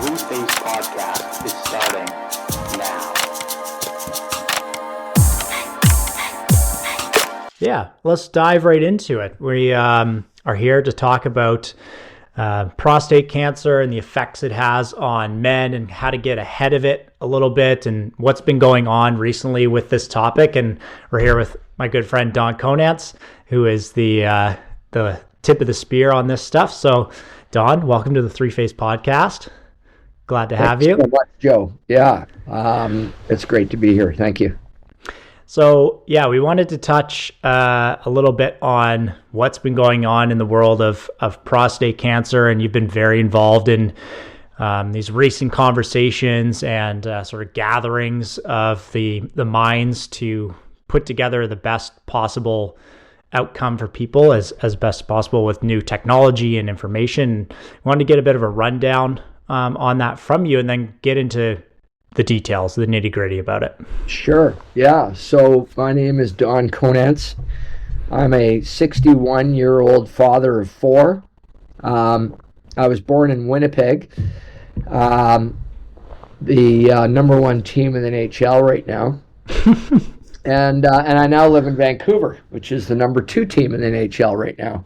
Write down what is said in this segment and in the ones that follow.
Three Face Podcast is starting now. Yeah, let's dive right into it. We are here to talk about prostate cancer and the effects it has on men and how to get ahead of it a little bit and what's been going on recently with this topic. And we're here with my good friend Don Konantz, who is the tip of the spear on this stuff. So, Don, welcome to the Three Face Podcast. Glad to have you. Thanks so much, Joe. Yeah, it's great to be here. Thank you. So, yeah, we wanted to touch a little bit on what's been going on in the world of prostate cancer, and you've been very involved in these recent conversations and sort of gatherings of the minds to put together the best possible outcome for people as best possible with new technology and information. I wanted to get a bit of a rundown on that from you and then get into the details, the nitty-gritty about it. Sure. Yeah. So my name is Don Konantz. I'm a 61-year-old father of four. I was born in Winnipeg, the number one team in the NHL right now. And I now live in Vancouver, which is the number two team in the NHL right now.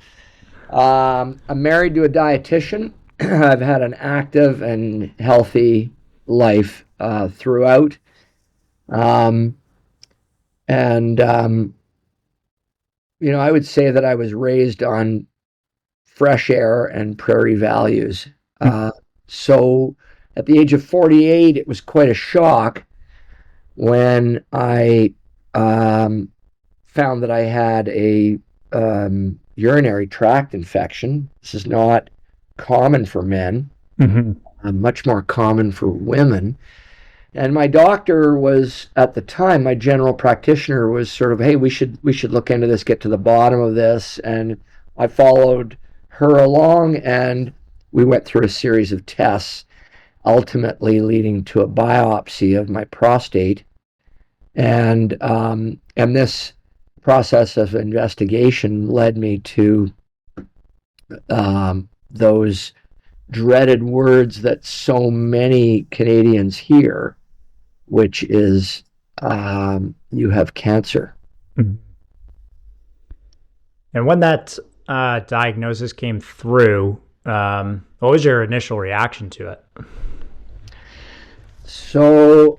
I'm married to a dietitian. I've had an active and healthy life throughout. I would say that I was raised on fresh air and prairie values. So at the age of 48, it was quite a shock when I found that I had a urinary tract infection. This is not common for men, much more common for women. And my doctor was, at the time, my general practitioner was sort of, hey, we should look into this, get to the bottom of this. And I followed her along, and we went through a series of tests, ultimately leading to a biopsy of my prostate. And this process of investigation led me to those dreaded words that so many Canadians hear, which is you have cancer. Mm-hmm. And when that diagnosis came through, what was your initial reaction to it? So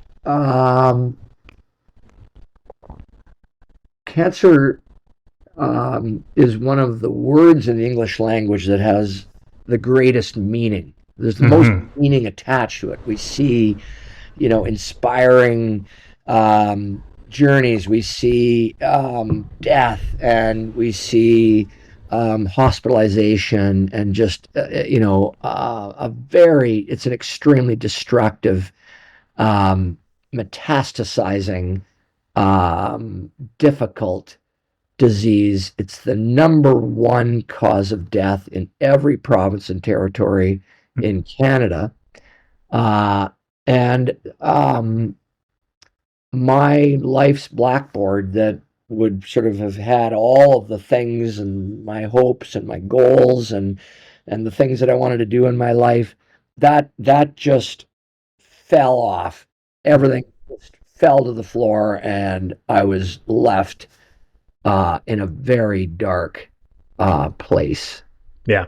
cancer is one of the words in the English language that has the greatest meaning. There's the most meaning attached to it. We see, inspiring journeys. We see death, and we see hospitalization, and just it's an extremely destructive, metastasizing, difficult disease. It's the number one cause of death in every province and territory in Canada. And my life's blackboard that would sort of have had all of the things and my hopes and my goals and the things that I wanted to do in my life, that just fell off. Everything just fell to the floor, and I was left in a very dark place. Yeah,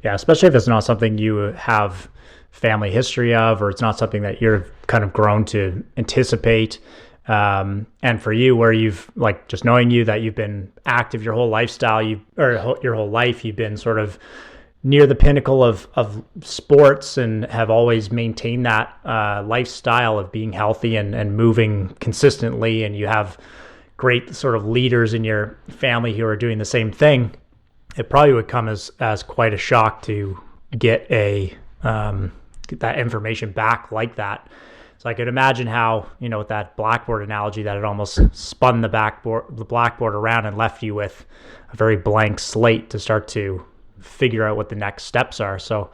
especially if it's not something you have family history of, or it's not something that you're kind of grown to anticipate. And for you, where you've, like, just knowing you, that you've been active your whole lifestyle, your whole life, you've been sort of near the pinnacle of sports and have always maintained that lifestyle of being healthy and moving consistently, and you have great sort of leaders in your family who are doing the same thing. It probably would come as quite a shock to get that information back like that. So I could imagine how, with that blackboard analogy, that it almost spun the blackboard around and left you with a very blank slate to start to figure out what the next steps are. So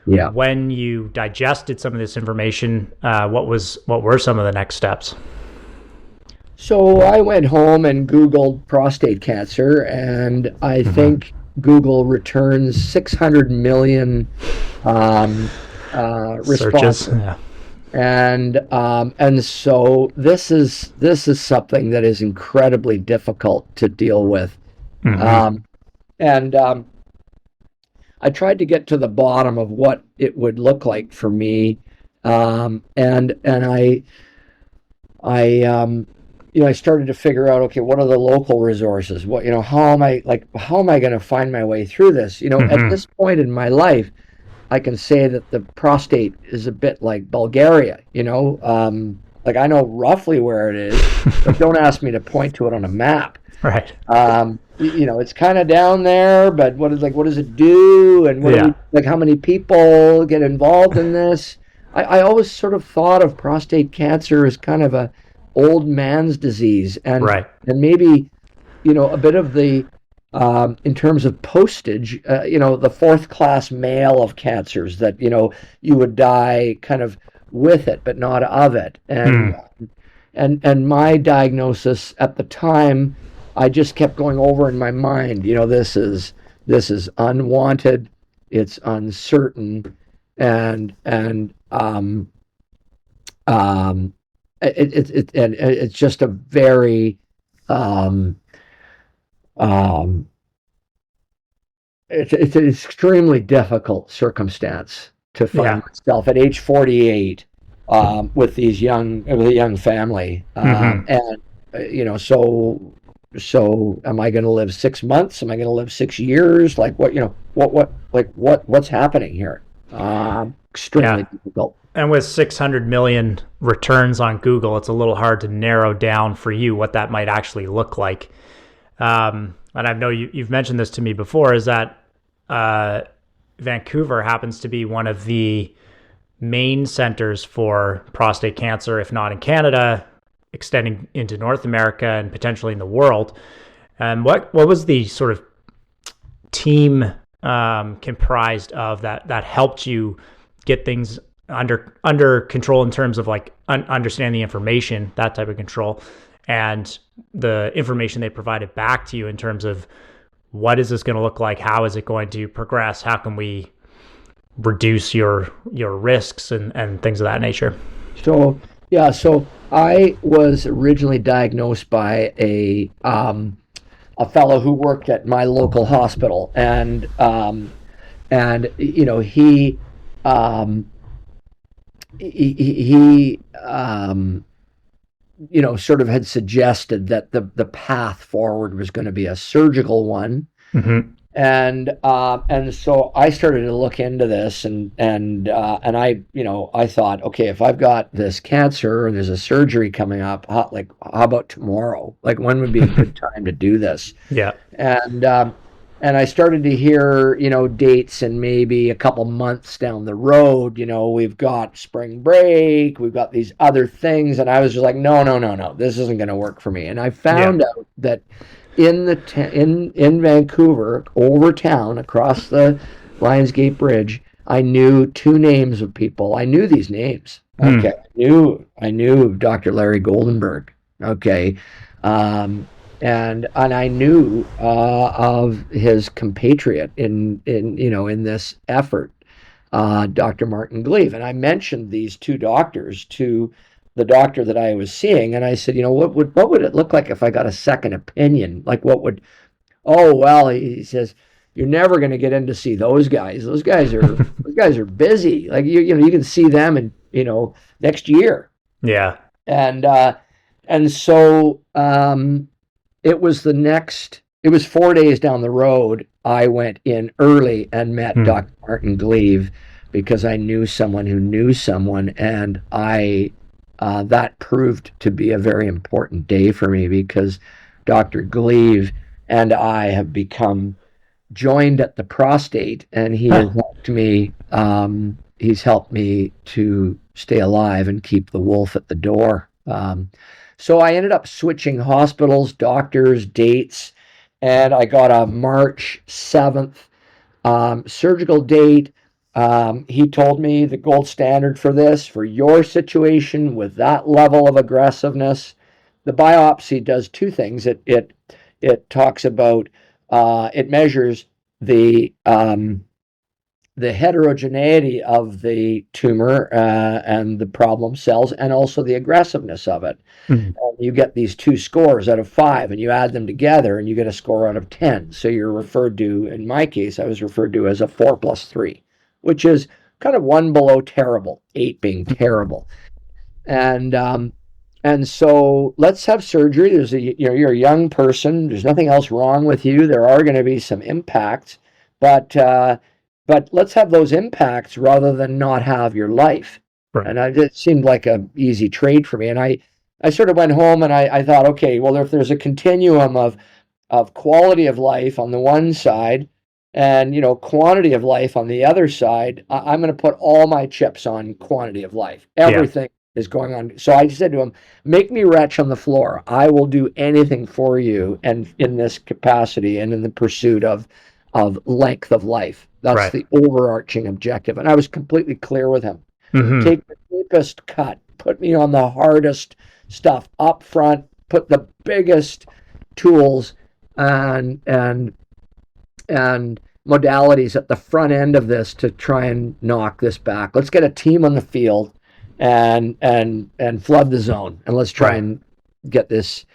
yeah, when you digested some of this information, what were some of the next steps? So I went home and Googled prostate cancer, and I think Google returns 600 million Searches. responses. Yeah. And so this is something that is incredibly difficult to deal with. Mm-hmm. And I tried to get to the bottom of what it would look like for me. And I started to figure out, okay, what are the local resources? How am I going to find my way through this? At Mm-hmm. this point in my life, I can say that the prostate is a bit like Bulgaria, like I know roughly where it is, but don't ask me to point to it on a map. Right. It's kind of down there, but what does it do? And Yeah. how many people get involved in this? I always sort of thought of prostate cancer as kind of a old man's disease, and Right. maybe, a bit of the, in terms of postage, the fourth class male of cancers that, you would die kind of with it, but not of it. And my diagnosis at the time, I just kept going over in my mind, this is unwanted, it's uncertain, and it's just a very it's an extremely difficult circumstance to find myself at age 48 with a young family, and so am I going to live 6 months? Am I going to live 6 years? What's happening here? Extremely difficult. And with 600 million returns on Google, it's a little hard to narrow down for you what that might actually look like. And I know you've mentioned this to me before, is that Vancouver happens to be one of the main centers for prostate cancer, if not in Canada, extending into North America and potentially in the world. And what was the sort of team comprised of that helped you get things under control in terms of like understand the information, that type of control, and the information they provided back to you in terms of what is this going to look like? How is it going to progress? How can we reduce your risks and things of that nature? So I was originally diagnosed by a fellow who worked at my local hospital, and he sort of had suggested that the path forward was going to be a surgical one. Mm-hmm. And so I started to look into this, and I thought, okay, if I've got this cancer and there's a surgery coming up, how about tomorrow? Like, when would be a good time to do this? Yeah. And I started to hear, dates, and maybe a couple months down the road, we've got spring break, we've got these other things, and I was just like, no, this isn't going to work for me. And I found out that in Vancouver, over town, across the Lionsgate Bridge, I knew two names of people. I knew these names. Okay, I knew Dr. Larry Goldenberg. Okay. And I knew of his compatriot in this effort, Dr. Martin Gleave. And I mentioned these two doctors to the doctor that I was seeing, and I said, what would it look like if I got a second opinion? Like, he says, you're never going to get in to see those guys. Those guys are busy. Like, you can see them in next year. Yeah. And so it was 4 days down the road. I went in early and met Dr. Martin Gleave, because I knew someone who knew someone, and that proved to be a very important day for me, because Dr. Gleave and I have become joined at the prostate, and he has helped me. He's helped me to stay alive and keep the wolf at the door. So I ended up switching hospitals, doctors, dates, and I got a March 7th surgical date. He told me the gold standard for this, for your situation with that level of aggressiveness, the biopsy does two things. It talks about, it measures the the heterogeneity of the tumor and the problem cells, and also the aggressiveness of it. Mhm. You get these 2 scores out of 5, and you add them together, and you get a score out of 10. So you're referred to, in my case, I was referred to as a 4+3, which is kind of 1 below terrible, 8 being terrible. And so let's have surgery. You're a young person. There's nothing else wrong with you. There are going to be some impacts, but let's have those impacts rather than not have your life. Right. And it seemed like an easy trade for me. And I sort of went home and I thought, okay, well, if there's a continuum of quality of life on the one side and, quantity of life on the other side, I'm going to put all my chips on quantity of life. Everything is going on. So I said to him, make me wretch on the floor. I will do anything for you, and in this capacity and in the pursuit of length of life. That's the overarching objective. And I was completely clear with him. Mm-hmm. Take the deepest cut, put me on the hardest stuff up front, put the biggest tools and modalities at the front end of this to try and knock this back. Let's get a team on the field and flood the zone, and let's try and get this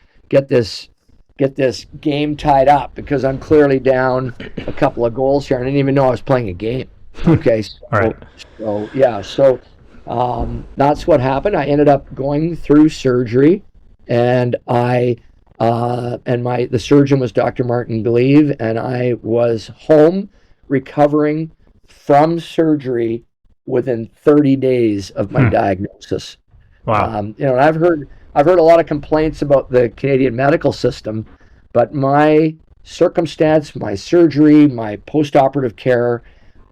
game tied up, because I'm clearly down a couple of goals here. I didn't even know I was playing a game. Okay, so that's what happened. I ended up going through surgery, and the surgeon was Dr. Martin Gleave, and I was home recovering from surgery within 30 days of my diagnosis. Wow. I've heard a lot of complaints about the Canadian medical system, but my circumstance, my surgery, my post-operative care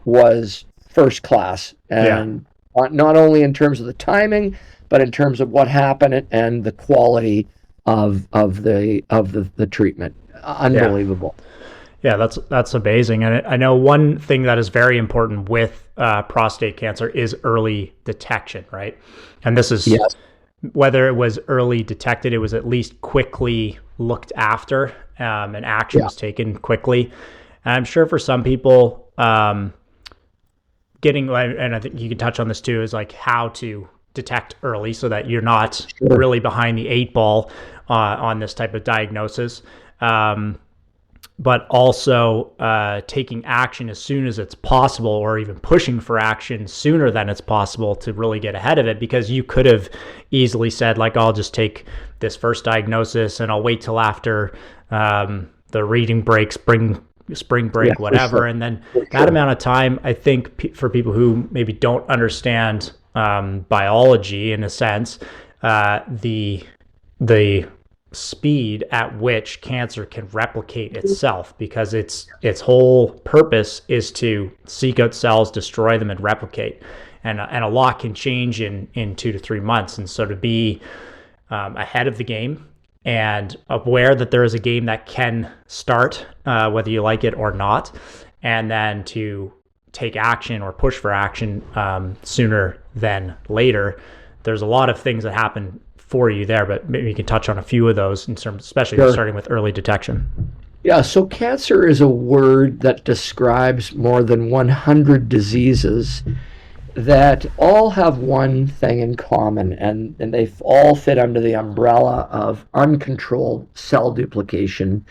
was first class, and not only in terms of the timing, but in terms of what happened and the quality of the treatment. Unbelievable. Yeah, that's amazing. And I know one thing that is very important with prostate cancer is early detection, right? And this is whether it was early detected, it was at least quickly looked after, and action was taken quickly. And I'm sure for some people, and I think you can touch on this too, is like how to detect early so that you're not really behind the 8 ball on this type of diagnosis. But also taking action as soon as it's possible, or even pushing for action sooner than it's possible to really get ahead of it, because you could have easily said, like, I'll just take this first diagnosis and I'll wait till after the reading break, spring break, whatever. And then that amount of time, I think for people who maybe don't understand biology in a sense, the speed at which cancer can replicate itself, because its whole purpose is to seek out cells, destroy them, and replicate. And a lot can change in 2 to 3 months. And so to be ahead of the game and aware that there is a game that can start, whether you like it or not, and then to take action or push for action sooner than later. There's a lot of things that happen for you there, but maybe you can touch on a few of those in terms, especially starting with early detection. Yeah, so cancer is a word that describes more than 100 diseases that all have one thing in common, and they all fit under the umbrella of uncontrolled cell duplication,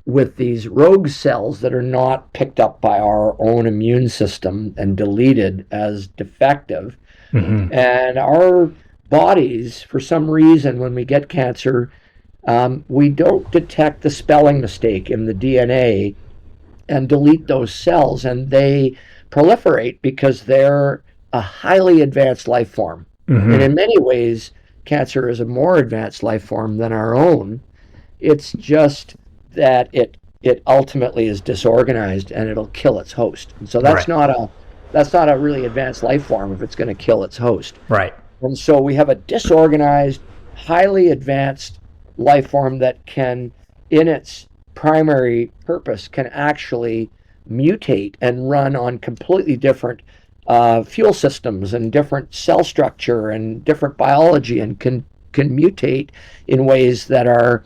with these rogue cells that are not picked up by our own immune system and deleted as defective. Mm-hmm. And our bodies, for some reason, when we get cancer, we don't detect the spelling mistake in the DNA and delete those cells, and they proliferate because they're a highly advanced life form. Mm-hmm. And in many ways, cancer is a more advanced life form than our own. It's just that it ultimately is disorganized and it'll kill its host. And so that's not a really advanced life form if it's going to kill its host. Right. And so we have a disorganized, highly advanced life form that can, in its primary purpose, can actually mutate and run on completely different fuel systems and different cell structure and different biology, and can mutate in ways that are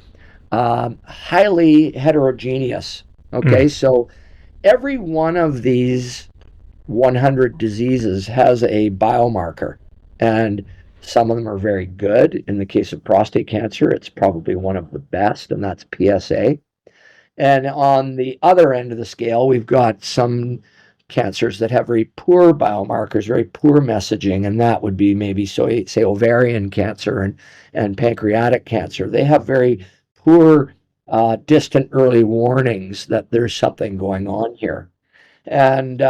highly heterogeneous. Okay, so every one of these 100 diseases has a biomarker, and some of them are very good. In the case of prostate cancer, it's probably one of the best, and that's PSA. And on the other end of the scale, we've got some cancers that have very poor biomarkers, very poor messaging, and that would be maybe, say, ovarian cancer and pancreatic cancer. They have very poor distant early warnings that there's something going on here. And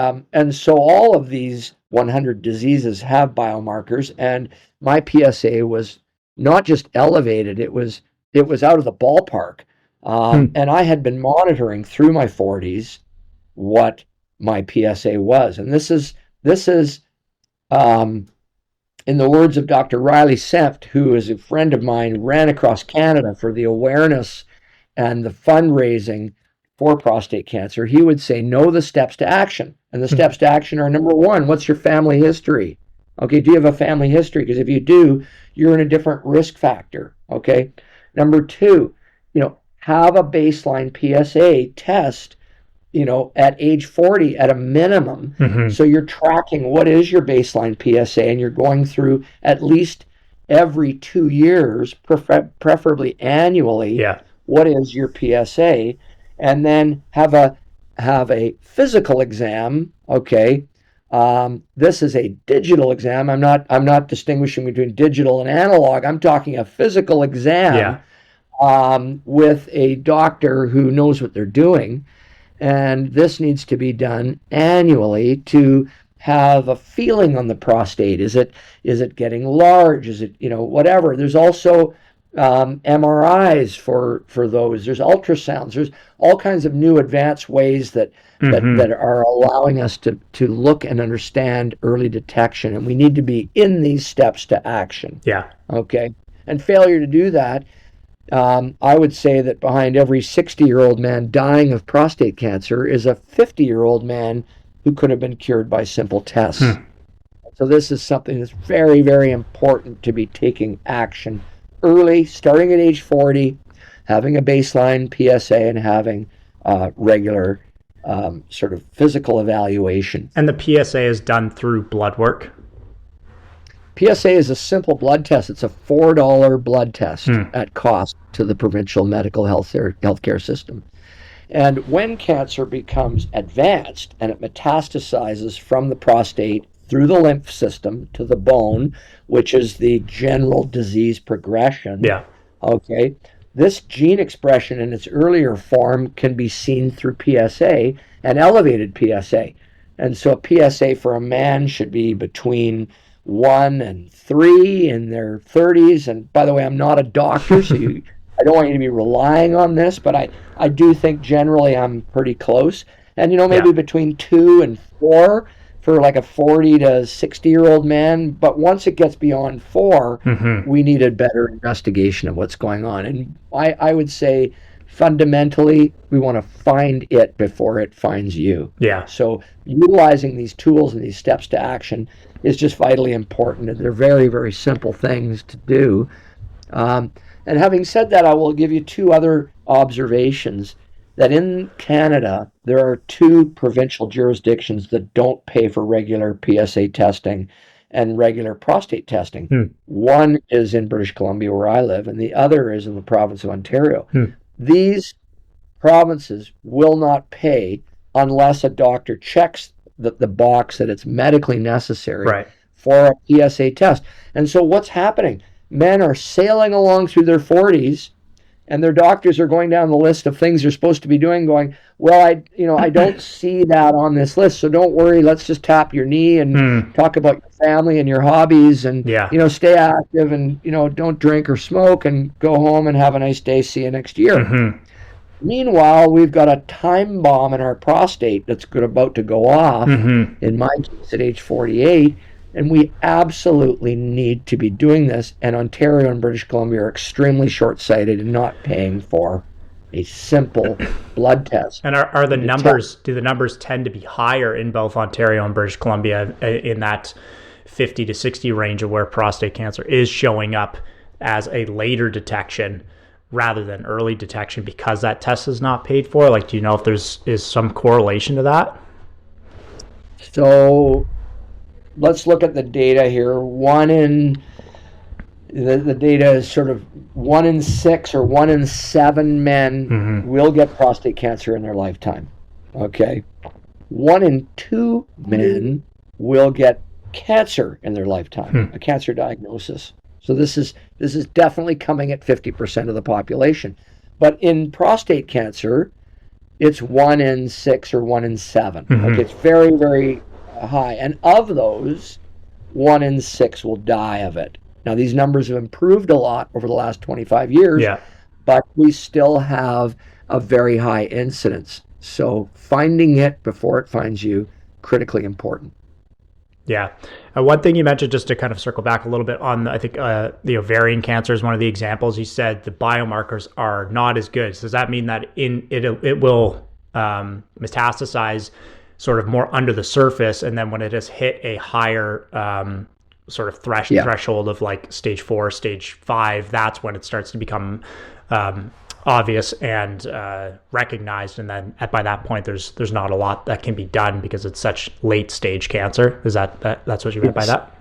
so all of these 100 diseases have biomarkers, and my PSA was not just elevated, it was out of the ballpark. And I had been monitoring through my 40s what my PSA was. And this is in the words of Dr. Riley Senft, who is a friend of mine, ran across Canada for the awareness and the fundraising for prostate cancer. He would say, know the steps to action. And the steps to action are, number one, what's your family history? Okay, do you have a family history? Because if you do, you're in a different risk factor. Okay. Number two, have a baseline PSA test, at age 40 at a minimum. So you're tracking what is your baseline PSA, and you're going through at least every 2 years, preferably annually. What is your PSA? And then have a physical exam. Okay. This is a digital exam. I'm not distinguishing between digital and analog. I'm talking a physical exam. With a doctor who knows what they're doing. And this needs to be done annually to have a feeling on the prostate. Is it getting large? Is it, whatever. There's also MRIs for those. There's ultrasounds. There's all kinds of new advanced ways that are allowing us to look and understand early detection. And we need to be in these steps to action. Okay. And failure to do that, I would say that behind every 60-year-old man dying of prostate cancer is a 50-year-old man who could have been cured by simple tests. So this is something that's very, very important to be taking action early, starting at age 40, having a baseline PSA, and having regular sort of physical evaluation. And the PSA is done through blood work? PSA is a simple blood test. It's a $4 blood test at cost to the provincial medical healthcare system. And when cancer becomes advanced and it metastasizes from the prostate through the lymph system to the bone, which is the general disease progression, okay, this gene expression in its earlier form can be seen through PSA and elevated PSA. And so a PSA for a man should be between 1 and 3 in their 30s. And by the way, I'm not a doctor, so I don't want you to be relying on this, but I do think generally I'm pretty close. And, maybe between 2 and 4 for like a 40 to 60-year-old man. But once it gets beyond 4, we need a better investigation of what's going on. And I would say fundamentally, we want to find it before it finds you. So utilizing these tools and these steps to action is just vitally important. And they're very, very simple things to do. And having said that, I will give you 2 other observations. That in Canada, there are 2 provincial jurisdictions that don't pay for regular PSA testing and regular prostate testing. One is in British Columbia, where I live, and the other is in the province of Ontario. These provinces will not pay unless a doctor checks the box that it's medically necessary for a PSA test. And so what's happening? Men are sailing along through their 40s, and their doctors are going down the list of things they're supposed to be doing, going, well, I don't see that on this list, so don't worry, let's just tap your knee and talk about your family and your hobbies and, stay active and, don't drink or smoke and go home and have a nice day, see you next year. Meanwhile, we've got a time bomb in our prostate that's about to go off, in my case at age 48, and we absolutely need to be doing this. And Ontario and British Columbia are extremely short-sighted in not paying for a simple blood test. And are the numbers, do the numbers tend to be higher in both Ontario and British Columbia in that 50 to 60 range of where prostate cancer is showing up as a later detection rather than early detection because that test is not paid for? Like, do you know if is some correlation to that? So let's look at the data here. The data is sort of 1 in 6 or 1 in 7 men will get prostate cancer in their lifetime. Okay. 1 in 2 men will get cancer in their lifetime, a cancer diagnosis. So this is definitely coming at 50% of the population. But in prostate cancer, it's 1 in 6 or 1 in 7. Okay, it's very, very high. And of those, 1 in 6 will die of it. Now, these numbers have improved a lot over the last 25 years, but we still have a very high incidence. So finding it before it finds you, critically important. Yeah. One thing you mentioned, just to kind of circle back a little bit on, I think the ovarian cancer is one of the examples. You said the biomarkers are not as good. So does that mean that it will metastasize sort of more under the surface, and then when it has hit a higher sort of threshold of like stage 4, stage 5, that's when it starts to become obvious and recognized, and then by that point there's not a lot that can be done because it's such late stage cancer? Is that's what you meant by that?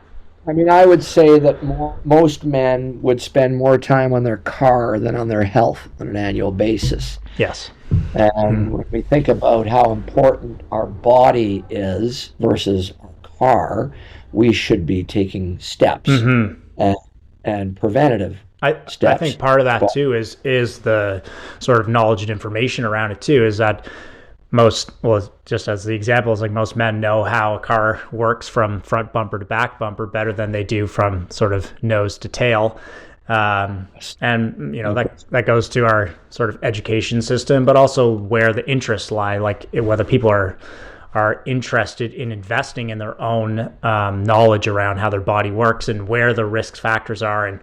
I mean, I would say that most men would spend more time on their car than on their health on an annual basis. Yes. And when we think about how important our body is versus our car, we should be taking steps and preventative steps. I think part of that too is the sort of knowledge and information around it too, is that just as the example is like most men know how a car works from front bumper to back bumper better than they do from sort of nose to tail. And that goes to our sort of education system, but also where the interests lie, like whether people are interested in investing in their own knowledge around how their body works and where the risk factors are and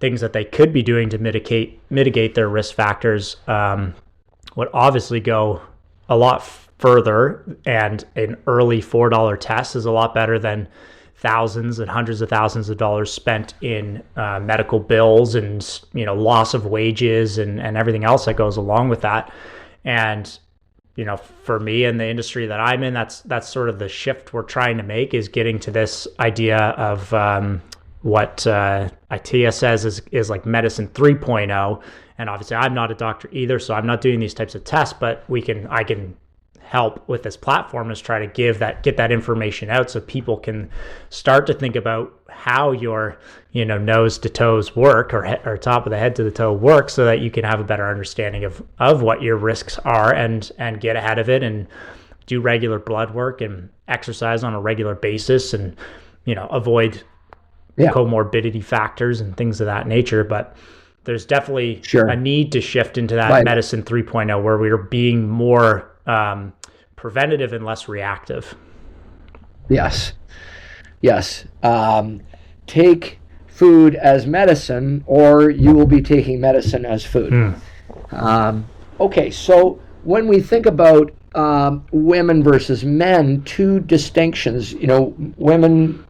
things that they could be doing to mitigate their risk factors, would obviously go a lot further. And an early $4 test is a lot better than thousands and hundreds of thousands of dollars spent in medical bills and loss of wages and everything else that goes along with that. And for me and the industry that I'm in, that's sort of the shift we're trying to make, is getting to this idea of what ITEA says is like medicine 3.0. And obviously I'm not a doctor either, so I'm not doing these types of tests, but I can help with this platform is try to get that information out so people can start to think about how your nose to toes work, or top of the head to the toe work, so that you can have a better understanding of what your risks are and get ahead of it and do regular blood work and exercise on a regular basis and avoid comorbidity factors and things of that nature. But there's definitely a need to shift into that medicine 3.0 where we're being more preventative and less reactive. Yes. Take food as medicine, or you will be taking medicine as food. Okay, so when we think about women versus men, two distinctions. Women,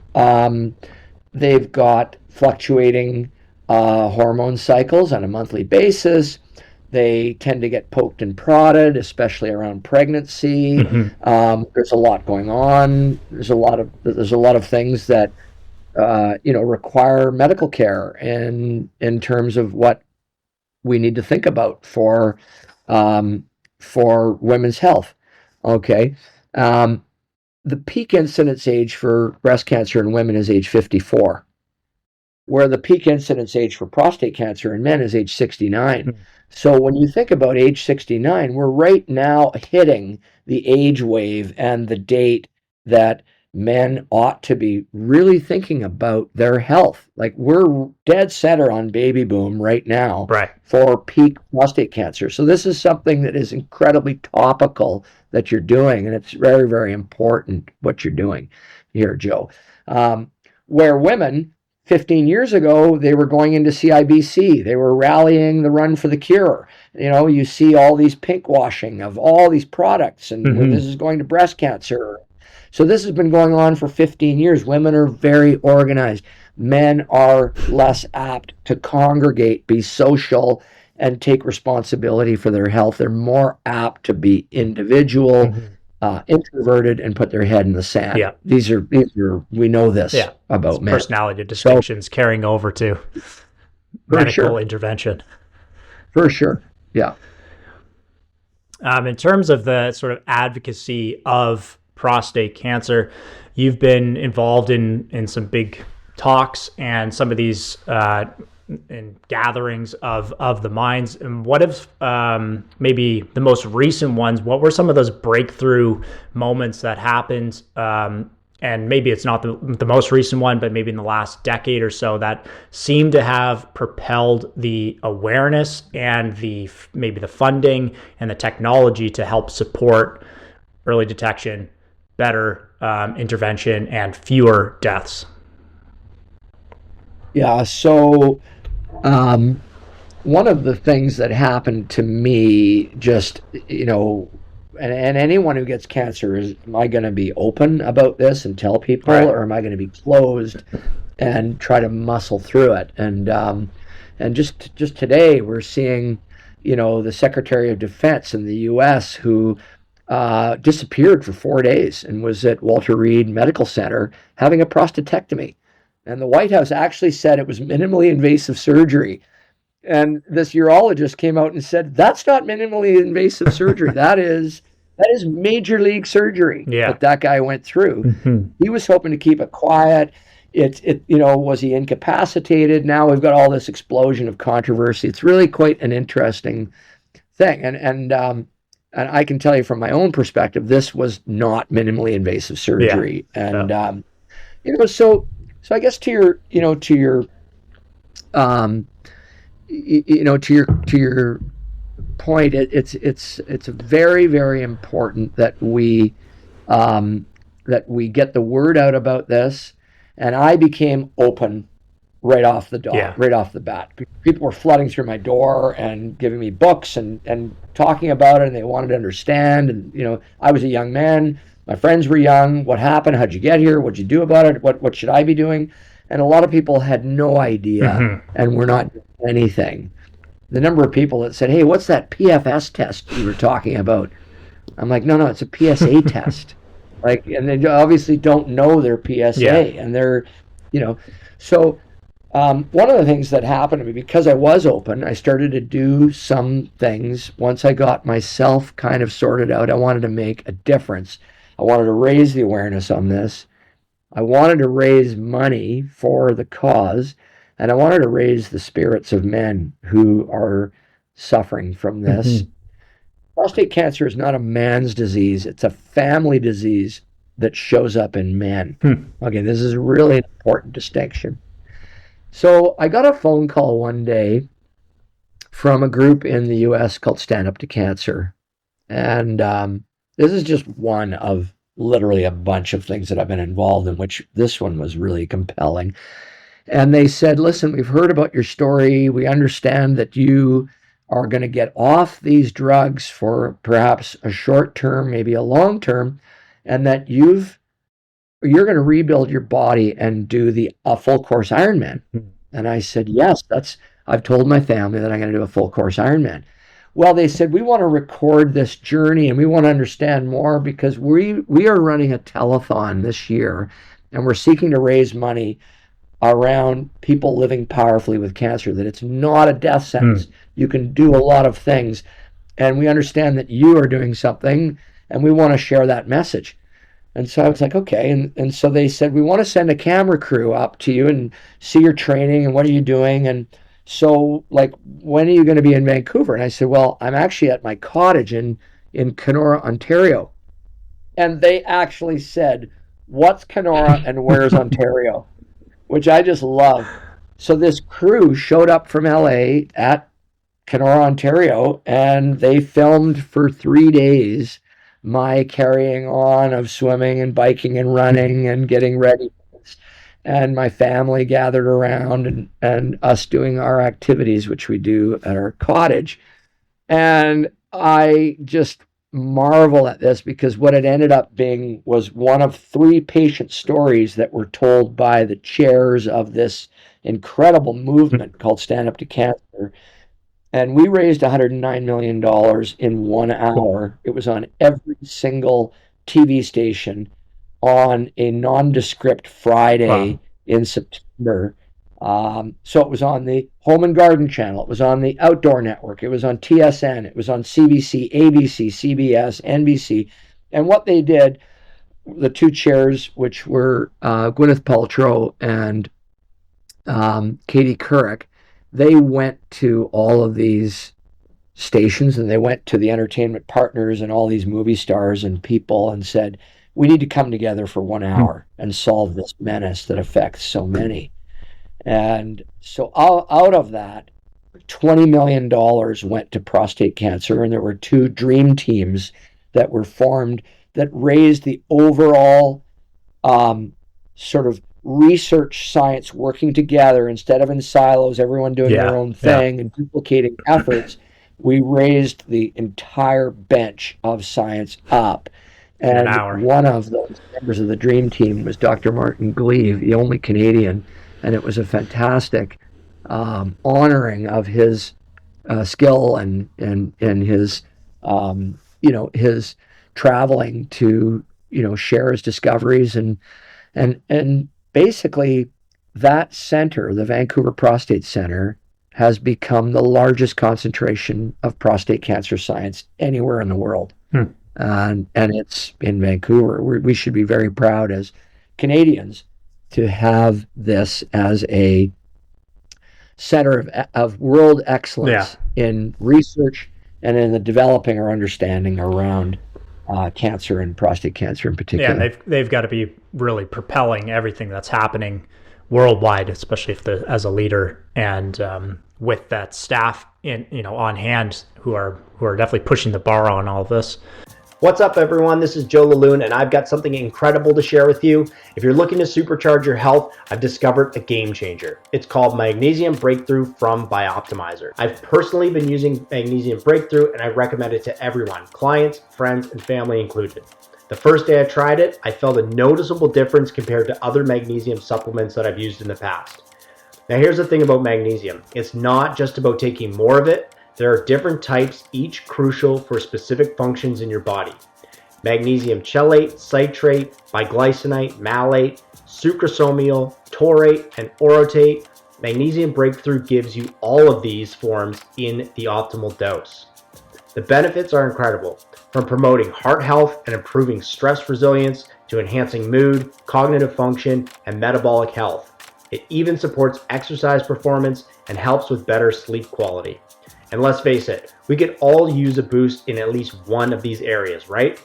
they've got fluctuating hormone cycles on a monthly basis. They tend to get poked and prodded, especially around pregnancy. There's a lot going on. There's a lot of things that require medical care in terms of what we need to think about for women's health. Okay, the peak incidence age for breast cancer in women is age 54, where the peak incidence age for prostate cancer in men is age 69. So when you think about age 69, we're right now hitting the age wave and the date that men ought to be really thinking about their health. Like, we're dead center on baby boom right now for peak prostate cancer. So this is something that is incredibly topical that you're doing, and it's very, very important what you're doing here, Joe. Where women 15 years ago, they were going into CIBC. They were rallying the Run for the Cure. You see all these pink washing of all these products, and this is going to breast cancer. So this has been going on for 15 years. Women are very organized. Men are less apt to congregate, be social, and take responsibility for their health. They're more apt to be individual, introverted, and put their head in the sand. Yeah. These are we know this about men. Personality distinctions carrying over to medical intervention. For sure. Yeah. In terms of the sort of advocacy of prostate cancer, you've been involved in some big talks and some of these in gatherings of the minds. And what if maybe the most recent ones, what were some of those breakthrough moments that happened? And maybe it's not the most recent one, but maybe in the last decade or so, that seemed to have propelled the awareness and maybe the funding and the technology to help support early detection, better intervention, and fewer deaths. Yeah. So one of the things that happened to me, just, and anyone who gets cancer, am I going to be open about this and tell people, or am I going to be closed and try to muscle through it? And just today we're seeing, the Secretary of Defense in the U.S. who disappeared for 4 days and was at Walter Reed Medical Center having a prostatectomy. And the White House actually said it was minimally invasive surgery. And this urologist came out and said, that's not minimally invasive surgery. That is major league surgery that guy went through. Mm-hmm. He was hoping to keep it quiet. Was he incapacitated? Now we've got all this explosion of controversy. It's really quite an interesting thing. And I can tell you from my own perspective, this was not minimally invasive surgery. Yeah. And, so I guess to your point, it's very, very important that we get the word out about this. And I became open right off the bat. People were flooding through my door and giving me books and talking about it, and they wanted to understand. And I was a young man. My friends were young. What happened? How'd you get here? What'd you do about it? What should I be doing? And a lot of people had no idea and were not doing anything. The number of people that said, hey, what's that PFS test you were talking about? I'm like, no, it's a PSA test. And they obviously don't know their PSA. And they're, So one of the things that happened to me, because I was open, I started to do some things. Once I got myself kind of sorted out, I wanted to make a difference. I wanted to raise the awareness on this. I wanted to raise money for the cause, and I wanted to raise the spirits of men who are suffering from this. Mm-hmm. Prostate cancer is not a man's disease. It's a family disease that shows up in men. Okay, this is really an important distinction. So I got a phone call one day from a group in the U.S. called Stand Up to Cancer. And this is just one of literally a bunch of things that I've been involved in, which this one was really compelling. And they said, listen, we've heard about your story. We understand that you are going to get off these drugs for perhaps a short term, maybe a long term, and that you're going to rebuild your body and do a full course Ironman. And I said, yes, I've told my family that I'm going to do a full course Ironman. Well, they said, we want to record this journey and we want to understand more because we are running a telethon this year and we're seeking to raise money around people living powerfully with cancer, that it's not a death sentence. You can do a lot of things. And we understand that you are doing something and we want to share that message. And so I was like, okay. And so they said, we want to send a camera crew up to you and see your training and what are you doing? And so, when are you going to be in Vancouver? And I said, well, I'm actually at my cottage in Kenora, Ontario. And they actually said, what's Kenora and where's Ontario? Which I just love. So this crew showed up from LA at Kenora, Ontario, and they filmed for 3 days my carrying on of swimming and biking and running and getting ready. And my family gathered around and us doing our activities, which we do at our cottage. And I just marvel at this because what it ended up being was one of 3 patient stories that were told by the chairs of this incredible movement called Stand Up to Cancer. And we raised $109 million in 1 hour. It was on every single TV station on a nondescript Friday in September. So it was on the Home and Garden Channel. It was on the Outdoor Network. It was on TSN. It was on CBC, ABC, CBS, NBC. And what they did, the two chairs, which were Gwyneth Paltrow and Katie Couric, they went to all of these stations, and they went to the entertainment partners and all these movie stars and people and said, we need to come together for 1 hour and solve this menace that affects so many. And so out of that, $20 million went to prostate cancer, and there were 2 dream teams that were formed that raised the overall sort of research science working together instead of in silos, everyone doing their own thing and duplicating efforts. We raised the entire bench of science up. And one of those members of the dream team was Dr. Martin Gleave, the only Canadian, and it was a fantastic honoring of his skill and his his traveling to share his discoveries and basically that center, the Vancouver Prostate Center, has become the largest concentration of prostate cancer science anywhere in the world. And it's in Vancouver. We should be very proud as Canadians to have this as a center of world excellence in research and in the developing our understanding around cancer and prostate cancer in particular. Yeah, they've got to be really propelling everything that's happening worldwide, especially as a leader and with that staff on hand who are definitely pushing the bar on all of this. What's up, everyone? This is Joe Laloon, and I've got something incredible to share with you. If you're looking to supercharge your health, I've discovered a game changer. It's called Magnesium Breakthrough from Bioptimizer. I've personally been using Magnesium Breakthrough, and I recommend it to everyone, clients, friends, and family included. The first day I tried it, I felt a noticeable difference compared to other magnesium supplements that I've used in the past. Now, here's the thing about magnesium. It's not just about taking more of it. There are different types, each crucial for specific functions in your body. Magnesium chelate, citrate, biglycinate, malate, sucrosomial, taurate, and orotate. Magnesium Breakthrough gives you all of these forms in the optimal dose. The benefits are incredible, from promoting heart health and improving stress resilience to enhancing mood, cognitive function, and metabolic health. It even supports exercise performance and helps with better sleep quality. And let's face it, we could all use a boost in at least one of these areas, right?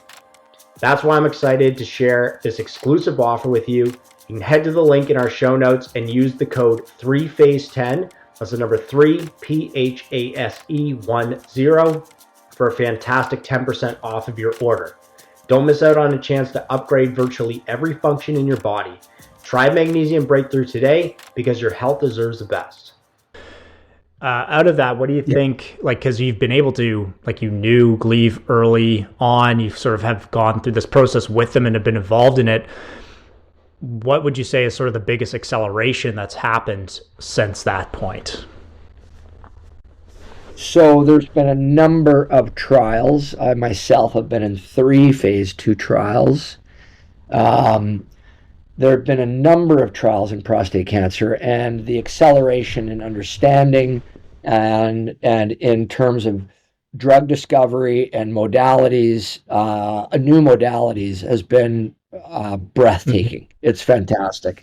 That's why I'm excited to share this exclusive offer with you. You can head to the link in our show notes and use the code 3phase10, that's the number 3, PHASE10, for a fantastic 10% off of your order. Don't miss out on a chance to upgrade virtually every function in your body. Try Magnesium Breakthrough today because your health deserves the best. Out of that, what do you think, because you've been able to, you knew Gleave early on, you sort of have gone through this process with them and have been involved in it. What would you say is sort of the biggest acceleration that's happened since that point? So there's been a number of trials. I myself have been in 3 phase 2 trials. There have been a number of trials in prostate cancer, and the acceleration in understanding and in terms of drug discovery and modalities, new modalities, has been breathtaking. It's fantastic.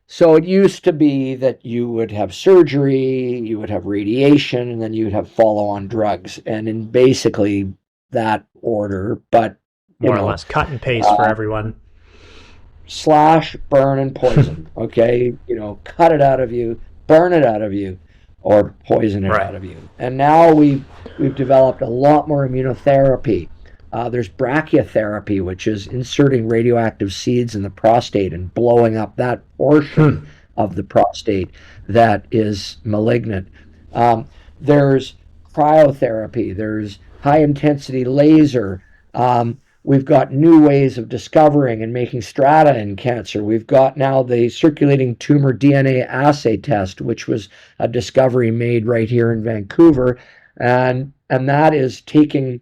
So it used to be that you would have surgery, you would have radiation, and then you would have follow-on drugs, and in basically that order, but more or less cut and paste for everyone. Slash, burn, and poison. Okay, cut it out of you, burn it out of you, or poison it out of you. And now we've developed a lot more immunotherapy. There's brachytherapy, which is inserting radioactive seeds in the prostate and blowing up that portion of the prostate that is malignant. There's cryotherapy. There's high intensity laser. We've got new ways of discovering and making strata in cancer. We've got now the circulating tumor DNA assay test, which was a discovery made right here in Vancouver. And that is taking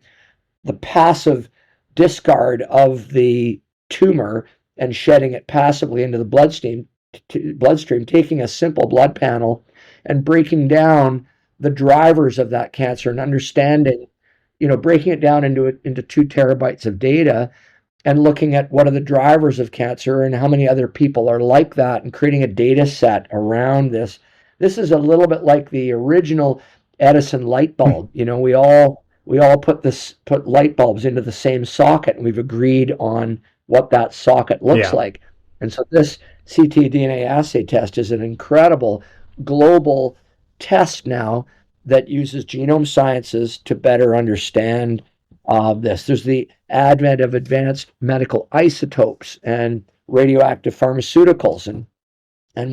the passive discard of the tumor and shedding it passively into the bloodstream, taking a simple blood panel and breaking down the drivers of that cancer and understanding, breaking it down into 2 terabytes of data and looking at what are the drivers of cancer and how many other people are like that and creating a data set around this. This is a little bit like the original Edison light bulb. We all put light bulbs into the same socket, and we've agreed on what that socket looks like. And so this ctDNA assay test is an incredible global test now that uses genome sciences to better understand this. There's the advent of advanced medical isotopes and radioactive pharmaceuticals and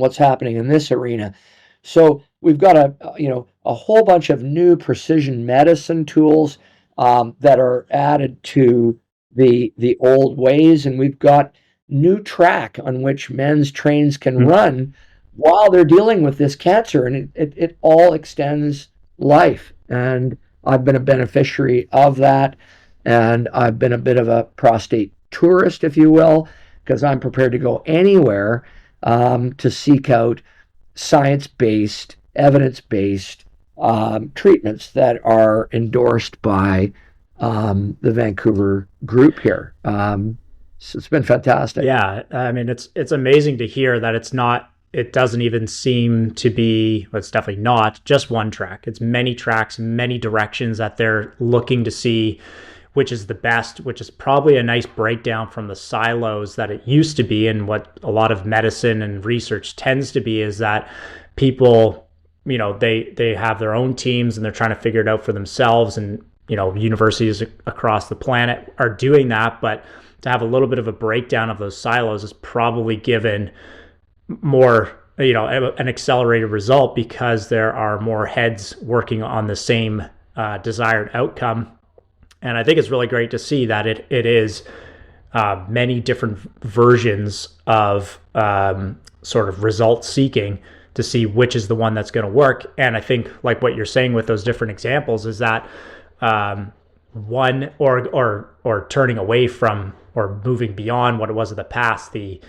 what's happening in this arena. So we've got a whole bunch of new precision medicine tools that are added to the old ways, and we've got new track on which men's trains can run while they're dealing with this cancer, and it all extends life. And I've been a beneficiary of that, and I've been a bit of a prostate tourist, if you will, because I'm prepared to go anywhere to seek out science-based, evidence-based treatments that are endorsed by the Vancouver group here. So it's been fantastic. Yeah, I mean, it's amazing to hear that it doesn't even seem to be, well, it's definitely not just one track. It's many tracks, many directions that they're looking to see which is the best, which is probably a nice breakdown from the silos that it used to be. And what a lot of medicine and research tends to be is that people, they have their own teams and they're trying to figure it out for themselves. And, universities across the planet are doing that. But to have a little bit of a breakdown of those silos is probably given more, an accelerated result because there are more heads working on the same desired outcome. And I think it's really great to see that it is many different versions of sort of result seeking to see which is the one that's going to work. And I think like what you're saying with those different examples is that one or turning away from or moving beyond what it was in the past, the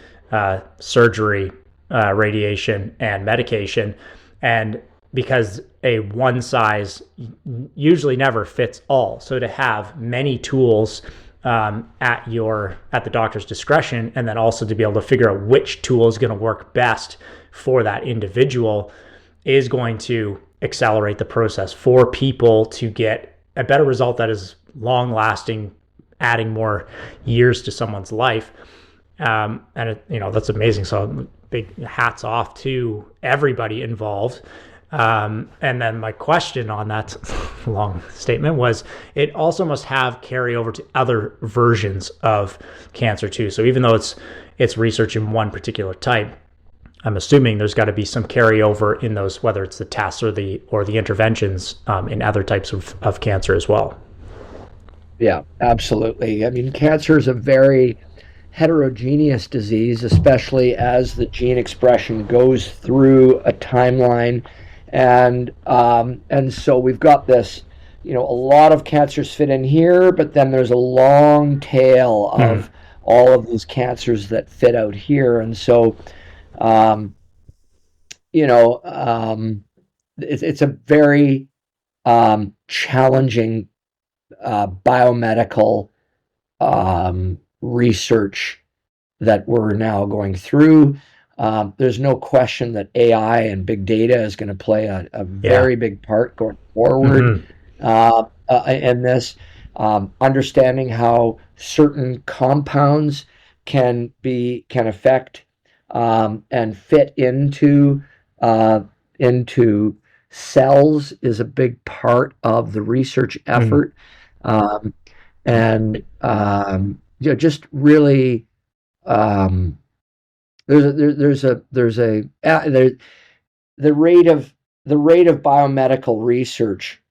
surgery, radiation, and medication. And because a one size usually never fits all. So to have many tools at the doctor's discretion, and then also to be able to figure out which tool is going to work best for that individual is going to accelerate the process for people to get a better result that is long lasting, adding more years to someone's life. And that's amazing. So big hats off to everybody involved. And then my question on that long statement was, it also must have carryover to other versions of cancer too. So even though it's research in one particular type, I'm assuming there's got to be some carryover in those, whether it's the tests or the interventions in other types of cancer as well. Yeah, absolutely. I mean, cancer is a very heterogeneous disease, especially as the gene expression goes through a timeline. And so we've got this, a lot of cancers fit in here, but then there's a long tail of all of these cancers that fit out here. And so, it's a very challenging biomedical research that we're now going through. There's no question that AI and big data is going to play a very big part going forward in this. Understanding how certain compounds can affect and fit into cells is a big part of the research effort. Just really. The rate of biomedical research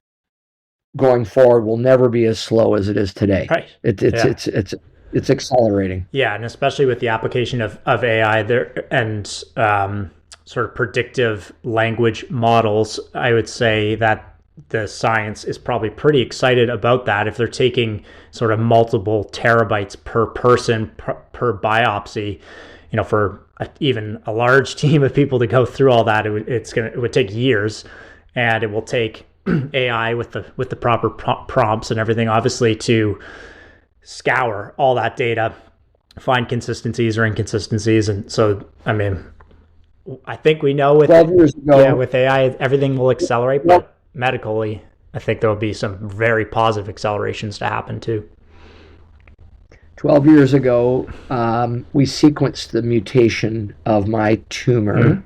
going forward will never be as slow as it is today. Right. It's accelerating. Yeah, and especially with the application of AI there and sort of predictive language models, I would say that the science is probably pretty excited about that. If they're taking sort of multiple terabytes per person per biopsy, for even a large team of people to go through all that, it would take years, and it will take AI with the proper prompts and everything, obviously, to scour all that data, find consistencies or inconsistencies. And so, I mean, I think we know with 12 years ago, with AI, everything will accelerate, but medically, I think there will be some very positive accelerations to happen too. 12 years ago, we sequenced the mutation of my tumor,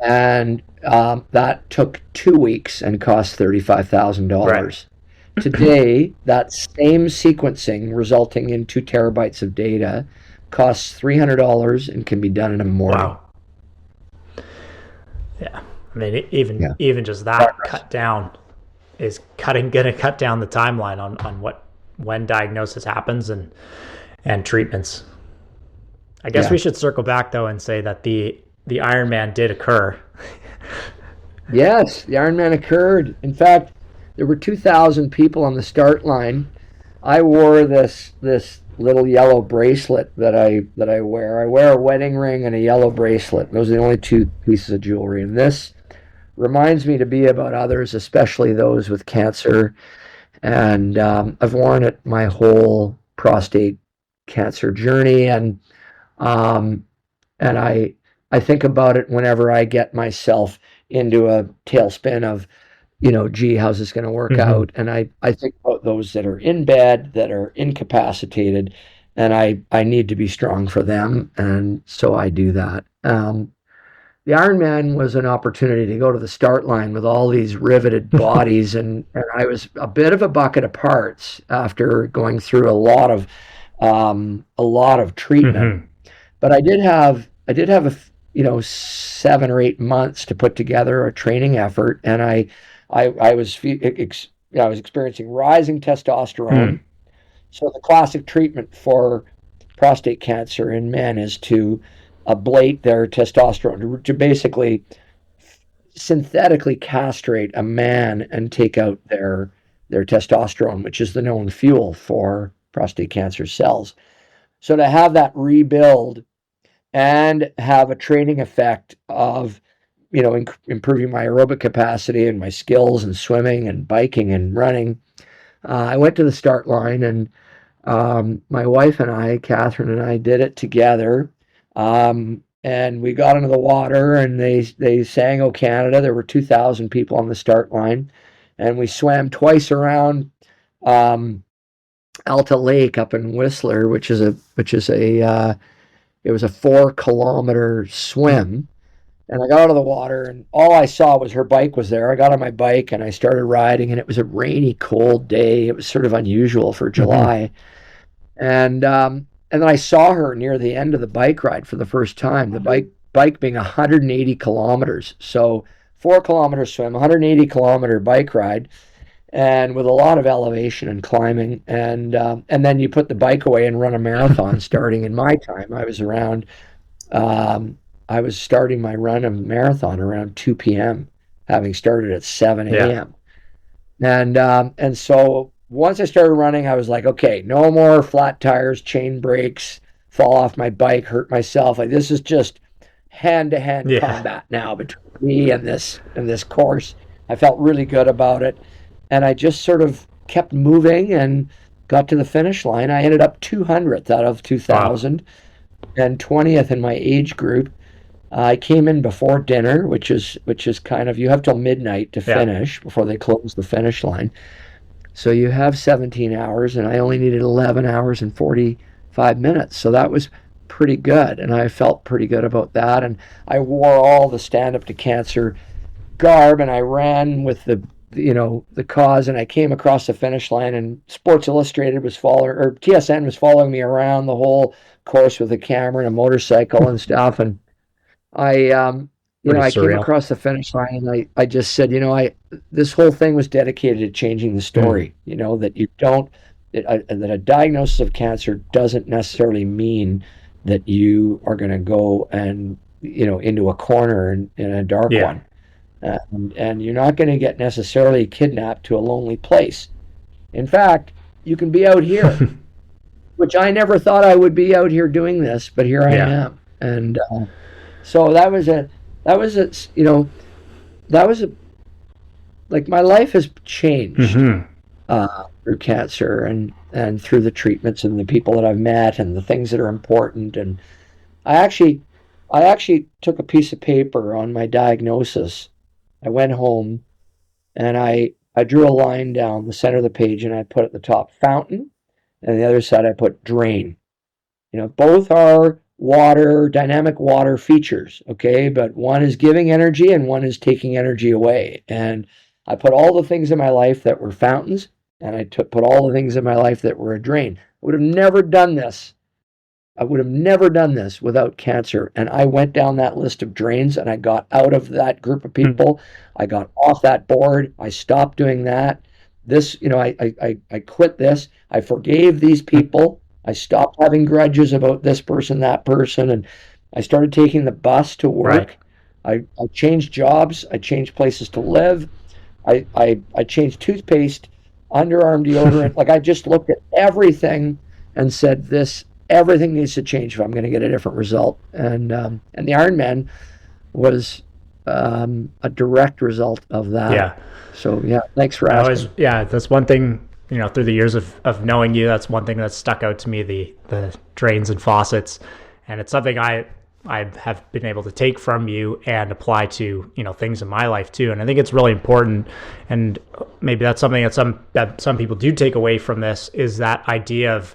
and that took 2 weeks and cost $35,000. Right. Today, that same sequencing, resulting in 2 terabytes of data, costs $300 and can be done in a morning. Wow. Yeah, I mean, even just that cut down is going to cut down the timeline on when diagnosis happens and treatments. I guess we should circle back though and say that the Ironman did occur. Yes, the Ironman occurred. In fact, there were 2,000 people on the start line. I wore this little yellow bracelet that I wear. I wear a wedding ring and a yellow bracelet. Those are the only 2 pieces of jewelry. And this reminds me to be about others, especially those with cancer. And I've worn it my whole prostate cancer journey. And I think about it whenever I get myself into a tailspin of, gee, how's this going to work out? And I think about those that are in bed, that are incapacitated, and I need to be strong for them. And so I do that. The Ironman was an opportunity to go to the start line with all these riveted bodies, and I was a bit of a bucket of parts after going through a lot of treatment. But I did have 7 or 8 months to put together a training effort, and I was experiencing rising testosterone. So the classic treatment for prostate cancer in men is to ablate their testosterone, to basically synthetically castrate a man and take out their testosterone, which is the known fuel for prostate cancer cells. So to have that rebuild and have a training effect of improving my aerobic capacity and my skills in swimming and biking and running, I went to the start line, and my wife and I, Catherine and I, did it together. And we got into the water, and they sang "O Canada." There were 2,000 people on the start line, and we swam twice around Alta Lake up in Whistler, which is a 4-kilometer swim. And I got out of the water, and all I saw was her bike was there. I got on my bike and I started riding, and it was a rainy, cold day. It was sort of unusual for July. And then I saw her near the end of the bike ride for the first time. The bike being 180 kilometers. So 4-kilometer swim, 180-kilometer bike ride, and with a lot of elevation and climbing. And then you put the bike away and run a marathon starting in my time. I was starting my run of marathon around 2 p.m., having started at 7 a.m. Yeah. And so once I started running, I was like, okay, no more flat tires, chain brakes, fall off my bike, hurt myself. Like, this is just hand-to-hand combat now between me and this course. I felt really good about it. And I just sort of kept moving and got to the finish line. I ended up 200th out of 2,000 and 20th in my age group. I came in before dinner, which is kind of, you have till midnight to finish before they close the finish line. So you have 17 hours, and I only needed 11 hours and 45 minutes. So that was pretty good, and I felt pretty good about that. And I wore all the Stand Up to Cancer garb, and I ran with the cause, and I came across the finish line, and Sports Illustrated was TSN was following me around the whole course with a camera and a motorcycle and stuff. And I Pretty I came surreal. across the finish line and I just said, this whole thing was dedicated to changing the story, that you don't, that a diagnosis of cancer doesn't necessarily mean that you are going to go and, into a corner in a dark one. And you're not going to get necessarily kidnapped to a lonely place. In fact, you can be out here, which I never thought I would be out here doing this, but here I am. And so like my life has changed through cancer and through the treatments and the people that I've met and the things that are important. And I actually took a piece of paper on my diagnosis. I went home and I drew a line down the center of the page and I put at the top fountain, and the other side I put drain. Both are dynamic water features, okay? But one is giving energy and one is taking energy away. And I put all the things in my life that were fountains, and I put all the things in my life that were a drain. I would have never done this. Without cancer. And I went down that list of drains and I got out of that group of people. I got off that board. I stopped doing that. This, I quit this. I forgave these people. I stopped having grudges about this person, that person, and I started taking the bus to work. Right. I changed jobs. I changed places to live. I changed toothpaste, underarm deodorant. Like I just looked at everything and said, everything needs to change if I'm going to get a different result. And the Ironman was a direct result of that. Yeah. So thanks for asking. That's one thing, through the years of knowing you, that's one thing that stuck out to me, the drains and faucets. And it's something I have been able to take from you and apply to, things in my life too. And I think it's really important. And maybe that's something that some people do take away from this, is that idea of,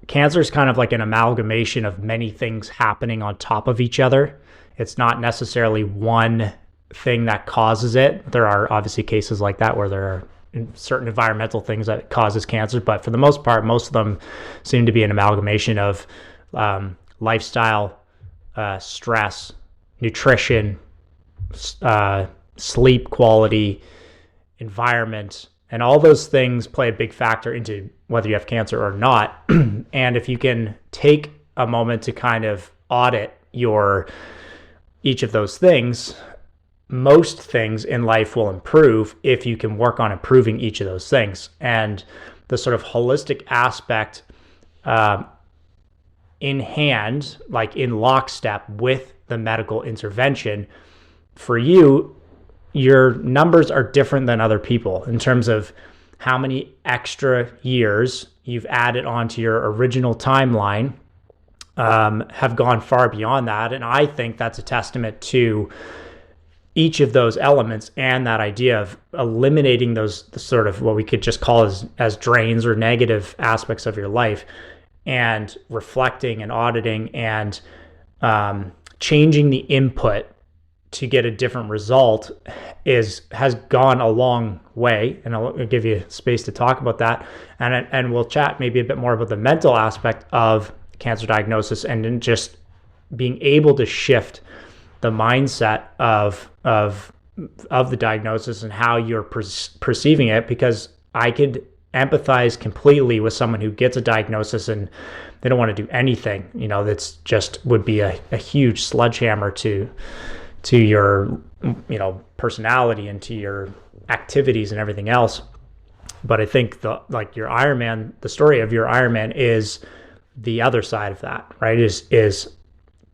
cancer is kind of like an amalgamation of many things happening on top of each other. It's not necessarily one thing that causes it. There are obviously cases like that where there are certain environmental things that causes cancer, but for the most part, most of them seem to be an amalgamation of lifestyle, stress, nutrition, sleep quality, environment, and all those things play a big factor into whether you have cancer or not. And if you can take a moment to kind of audit each of those things, most things in life will improve if you can work on improving each of those things. And the sort of holistic aspect in hand, like in lockstep with the medical intervention, for you, your numbers are different than other people in terms of how many extra years you've added onto your original timeline, have gone far beyond that. And I think that's a testament to each of those elements and that idea of eliminating those sort of what we could just call as drains or negative aspects of your life, and reflecting and auditing and changing the input to get a different result has gone a long way. And I'll give you space to talk about that. And we'll chat maybe a bit more about the mental aspect of cancer diagnosis and then just being able to shift the mindset of the diagnosis and how you're perceiving it, because I could empathize completely with someone who gets a diagnosis and they don't want to do anything, that's just would be a huge sledgehammer to your, personality and to your activities and everything else. But I think your Ironman, the story of your Ironman is the other side of that, right? Is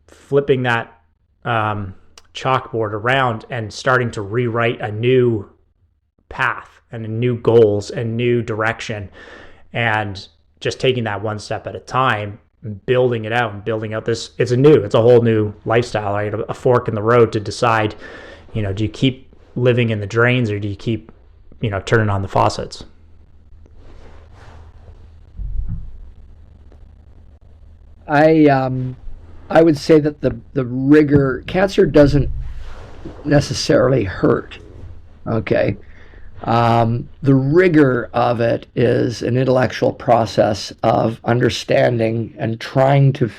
flipping that chalkboard around and starting to rewrite a new path and new goals and new direction, and just taking that one step at a time and building it out and building out this. It's a whole new lifestyle, right? A fork in the road to decide, do you keep living in the drains or do you keep, turning on the faucets? I would say that the rigor, cancer doesn't necessarily hurt, okay? The rigor of it is an intellectual process of understanding and trying to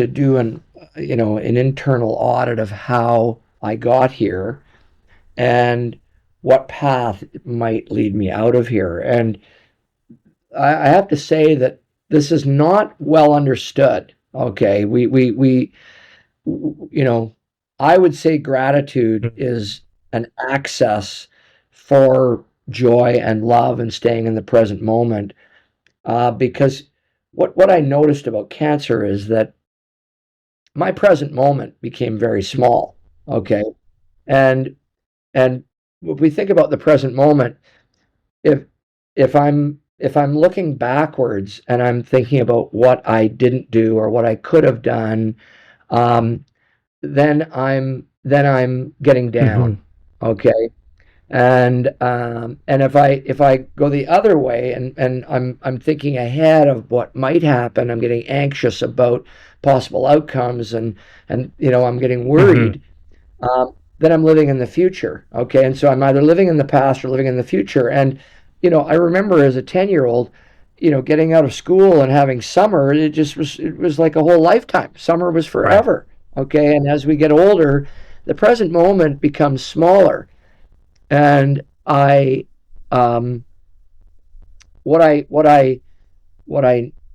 do an internal audit of how I got here and what path might lead me out of here. And I have to say that this is not well understood. Okay, I would say gratitude is an access for joy and love and staying in the present moment. Because what I noticed about cancer is that my present moment became very small. Okay, and if we think about the present moment, if I'm looking backwards and I'm thinking about what I didn't do or what I could have done, then I'm getting down. Okay, and if I go the other way and I'm thinking ahead of what might happen, I'm getting anxious about possible outcomes and I'm getting worried. Then I'm living in the future. Okay, and so I'm either living in the past or living in the future. And I remember as a 10-year-old, getting out of school and having summer. It was like a whole lifetime. Summer was forever. Right. Okay, and as we get older, the present moment becomes smaller. And the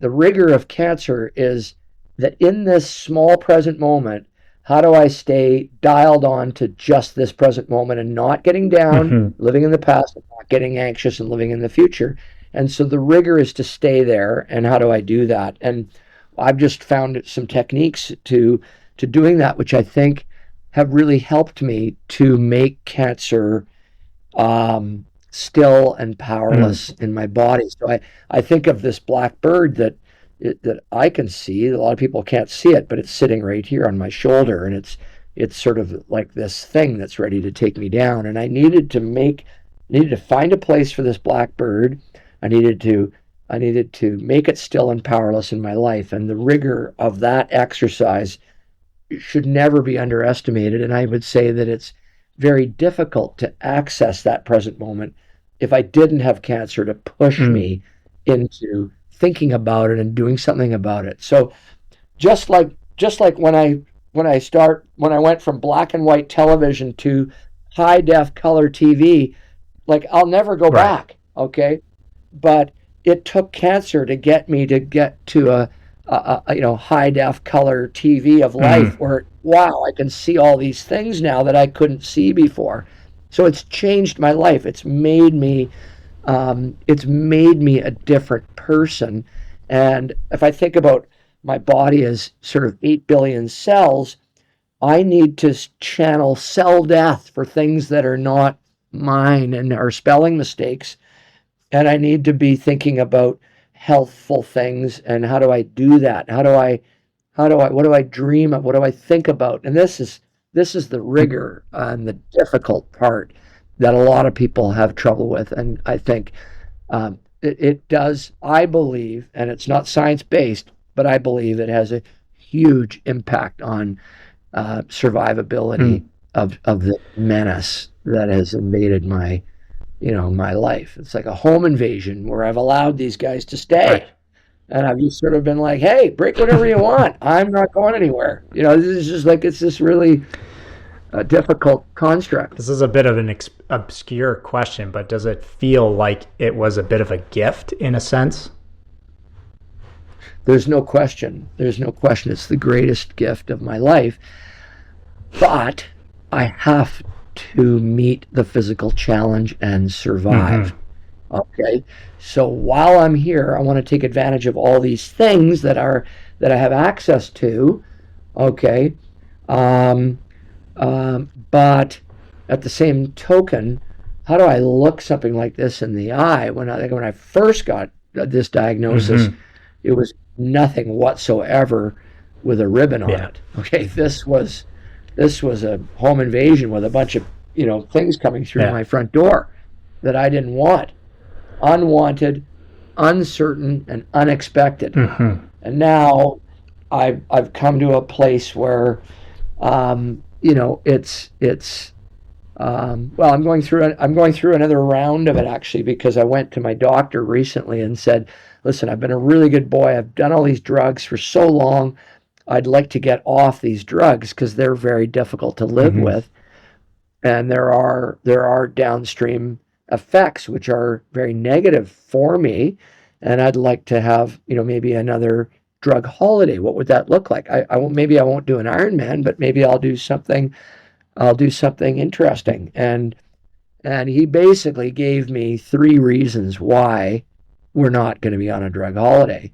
rigor of cancer is that in this small present moment, how do I stay dialed on to just this present moment and not getting down, living in the past, and not getting anxious and living in the future? And so the rigor is to stay there. And how do I do that? And I've just found some techniques to doing that, which I think have really helped me to make cancer still and powerless in my body. So I think of this black bird that I can see. A lot of people can't see it, but it's sitting right here on my shoulder, and it's sort of like this thing that's ready to take me down. And I needed to find a place for this black bird. I needed to make it still and powerless in my life. And the rigor of that exercise should never be underestimated. And I would say that it's very difficult to access that present moment if I didn't have cancer to push me into thinking about it and doing something about it. So just like when I went from black and white television to high def color TV, like I'll never go back. Okay. But it took cancer to get me to get to a high def color TV of life where, wow, I can see all these things now that I couldn't see before. So it's changed my life. It's made me a different person. And if I think about my body as sort of 8 billion cells, I need to channel cell death for things that are not mine and are spelling mistakes. And I need to be thinking about healthful things. And how do I do that? What do I dream of? What do I think about? And this is the rigor and the difficult part that a lot of people have trouble with. And I think it does, I believe, and it's not science-based, but I believe it has a huge impact on survivability of the menace that has invaded my life. It's like a home invasion where I've allowed these guys to stay. Right. And I've just sort of been like, hey, break whatever you want. I'm not going anywhere. This is just like, it's this really difficult construct. This is a bit of an obscure question, but does it feel like it was a bit of a gift in a sense? There's no question. It's the greatest gift of my life. But I have to meet the physical challenge and survive. Okay. So while I'm here, I want to take advantage of all these things that I have access to. Okay. But at the same token, how do I look something like this in the eye? When I first got this diagnosis, it was nothing whatsoever with a ribbon on it. Okay. This was a home invasion with a bunch of things coming through my front door that I didn't want. Unwanted, uncertain, and unexpected. And now I've come to a place where it's I'm going through another round of it, actually, because I went to my doctor recently and said, listen, I've been a really good boy. I've done all these drugs for so long. I'd like to get off these drugs because they're very difficult to live with, and there are downstream effects which are very negative for me, and I'd like to have, maybe another drug holiday. What would that look like? I won't, maybe I won't do an Ironman, but maybe I'll do something interesting. And he basically gave me 3 reasons why we're not going to be on a drug holiday.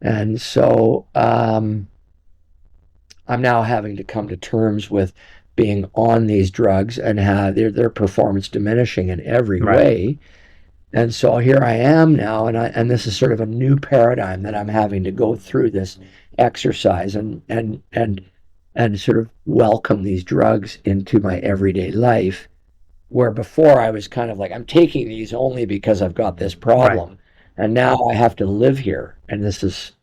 And so I'm now having to come to terms with being on these drugs and have their performance diminishing in every way. And so here I am now, and this is sort of a new paradigm that I'm having to go through this exercise and sort of welcome these drugs into my everyday life, where before I was kind of like, I'm taking these only because I've got this problem, and now I have to live here, and this is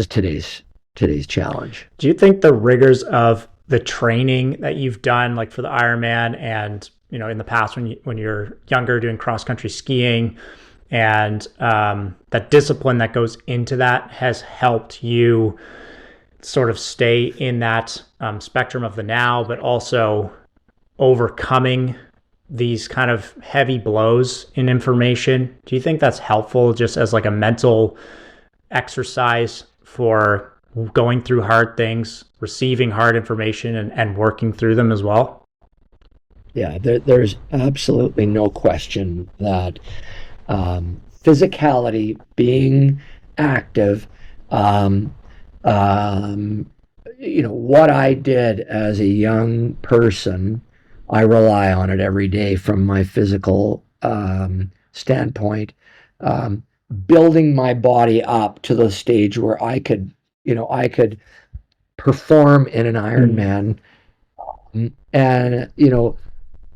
today's challenge. Do you think the rigors of the training that you've done, like for the Ironman, and in the past when you're younger doing cross country skiing, and that discipline that goes into that has helped you sort of stay in that spectrum of the now, but also overcoming these kind of heavy blows in information? Do you think that's helpful just as like a mental exercise for going through hard things, receiving hard information, and working through them as well? Yeah, there's absolutely no question that physicality, being active, what I did as a young person, I rely on it every day from my physical standpoint, building my body up to the stage where I could perform in an Ironman, and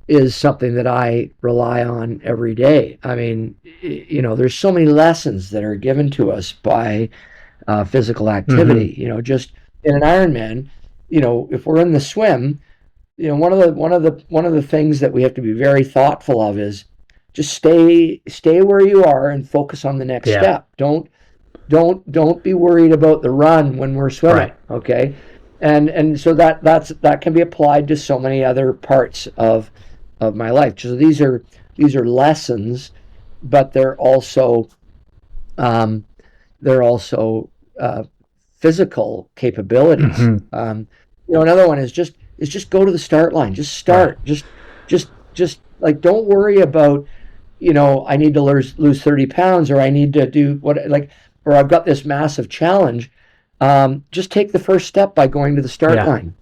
is something that I rely on every day. I mean, there's so many lessons that are given to us by physical activity. Just in an Ironman, if we're in the swim, one of the things that we have to be very thoughtful of is just stay where you are and focus on the next step. Don't be worried about the run when we're swimming. Okay, and so that can be applied to so many other parts of my life. So these are lessons, but they're also physical capabilities. Another one is just go to the start line. Just start. Just like, don't worry about I need to lose 30 pounds, or I need to do or I've got this massive challenge. Just take the first step by going to the start line.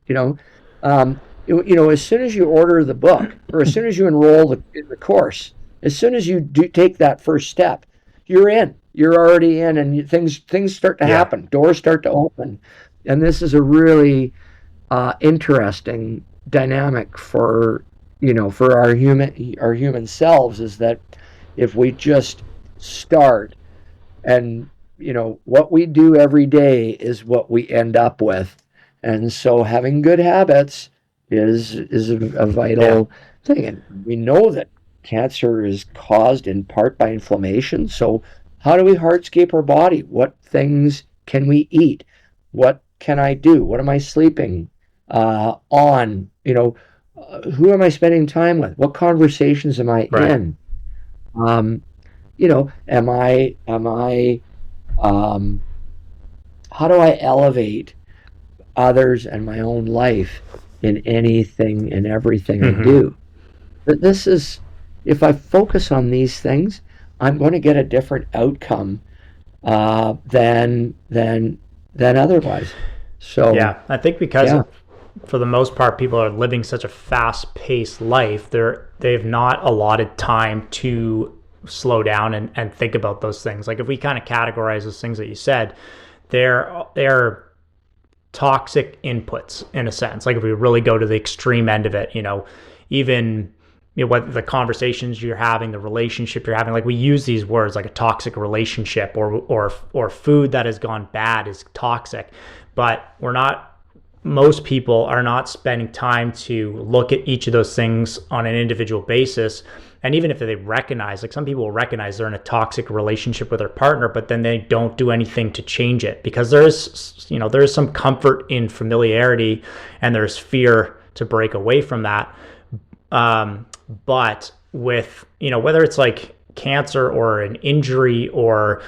As soon as you order the book, or as soon as you enroll in the course, as soon as you do take that first step, you're in. You're already in, and things start to happen. Doors start to open, and this is a really interesting dynamic for our human selves. Is that if we just start, and what we do every day is what we end up with, and so having good habits is a vital thing. And we know that cancer is caused in part by inflammation. So how do we hardscape our body? What things can we eat? What can I do? What am I sleeping on? Who am I spending time with? What conversations am I in? How do I elevate others and my own life in anything and everything I do? But this is, if I focus on these things, I'm going to get a different outcome than otherwise. So I think because for the most part, people are living such a fast-paced life, they've not allotted time to slow down and think about those things. Like, if we kind of categorize those things that you said, they're toxic inputs in a sense. Like, if we really go to the extreme end of it, even what the conversations you're having, the relationship you're having, like, we use these words like a toxic relationship or food that has gone bad is toxic, but most people are not spending time to look at each of those things on an individual basis And even if they recognize, like some people will recognize they're in a toxic relationship with their partner, but then they don't do anything to change it, because there is some comfort in familiarity and there's fear to break away from that. But with, whether it's like cancer or an injury or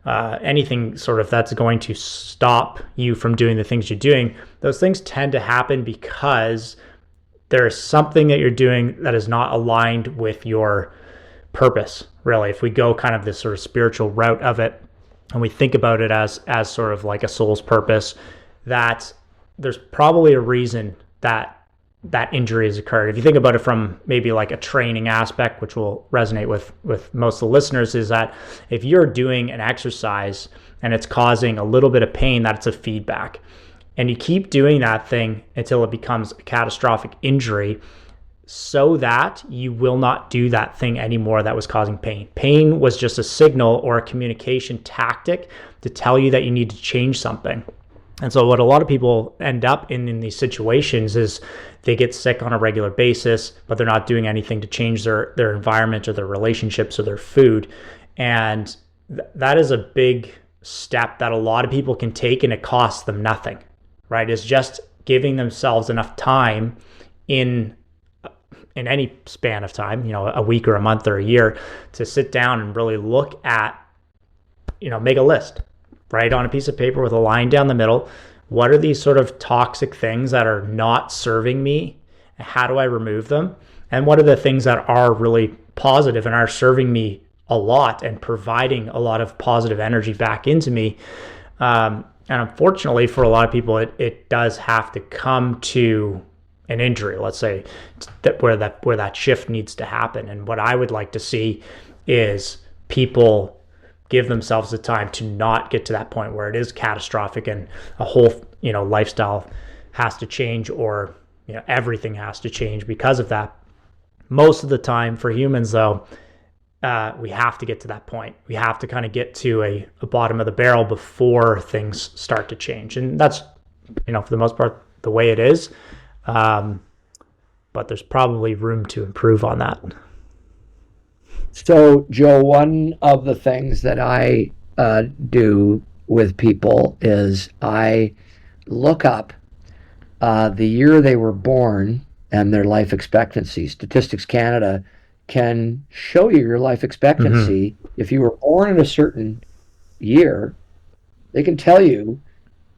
anything sort of that's going to stop you from doing the things you're doing, those things tend to happen because there's something that you're doing that is not aligned with your purpose, really. If we go kind of this sort of spiritual route of it, and we think about it as sort of like a soul's purpose, that there's probably a reason that injury has occurred. If you think about it from maybe like a training aspect, which will resonate with most of the listeners, is that if you're doing an exercise and it's causing a little bit of pain, that's a feedback. And you keep doing that thing until it becomes a catastrophic injury, so that you will not do that thing anymore that was causing pain. Pain was just a signal or a communication tactic to tell you that you need to change something. And so what a lot of people end up in these situations is they get sick on a regular basis, but they're not doing anything to change their environment or their relationships or their food. And that is a big step that a lot of people can take, and it costs them nothing, right? It's just giving themselves enough time in any span of time, a week or a month or a year, to sit down and really look at, make a list. Write on a piece of paper with a line down the middle. What are these sort of toxic things that are not serving me? How do I remove them? And what are the things that are really positive and are serving me a lot and providing a lot of positive energy back into me? And unfortunately, for a lot of people, it does have to come to an injury, let's say, where that shift needs to happen. And what I would like to see is people give themselves the time to not get to that point where it is catastrophic and a whole, lifestyle has to change, or, everything has to change because of that. Most of the time for humans, though, we have to get to that point. We have to kind of get to a bottom of the barrel before things start to change. And that's, for the most part, the way it is. But there's probably room to improve on that. So, Joe, one of the things that I do with people is I look up the year they were born and their life expectancy. Statistics Canada can show you your life expectancy. If you were born in a certain year, they can tell you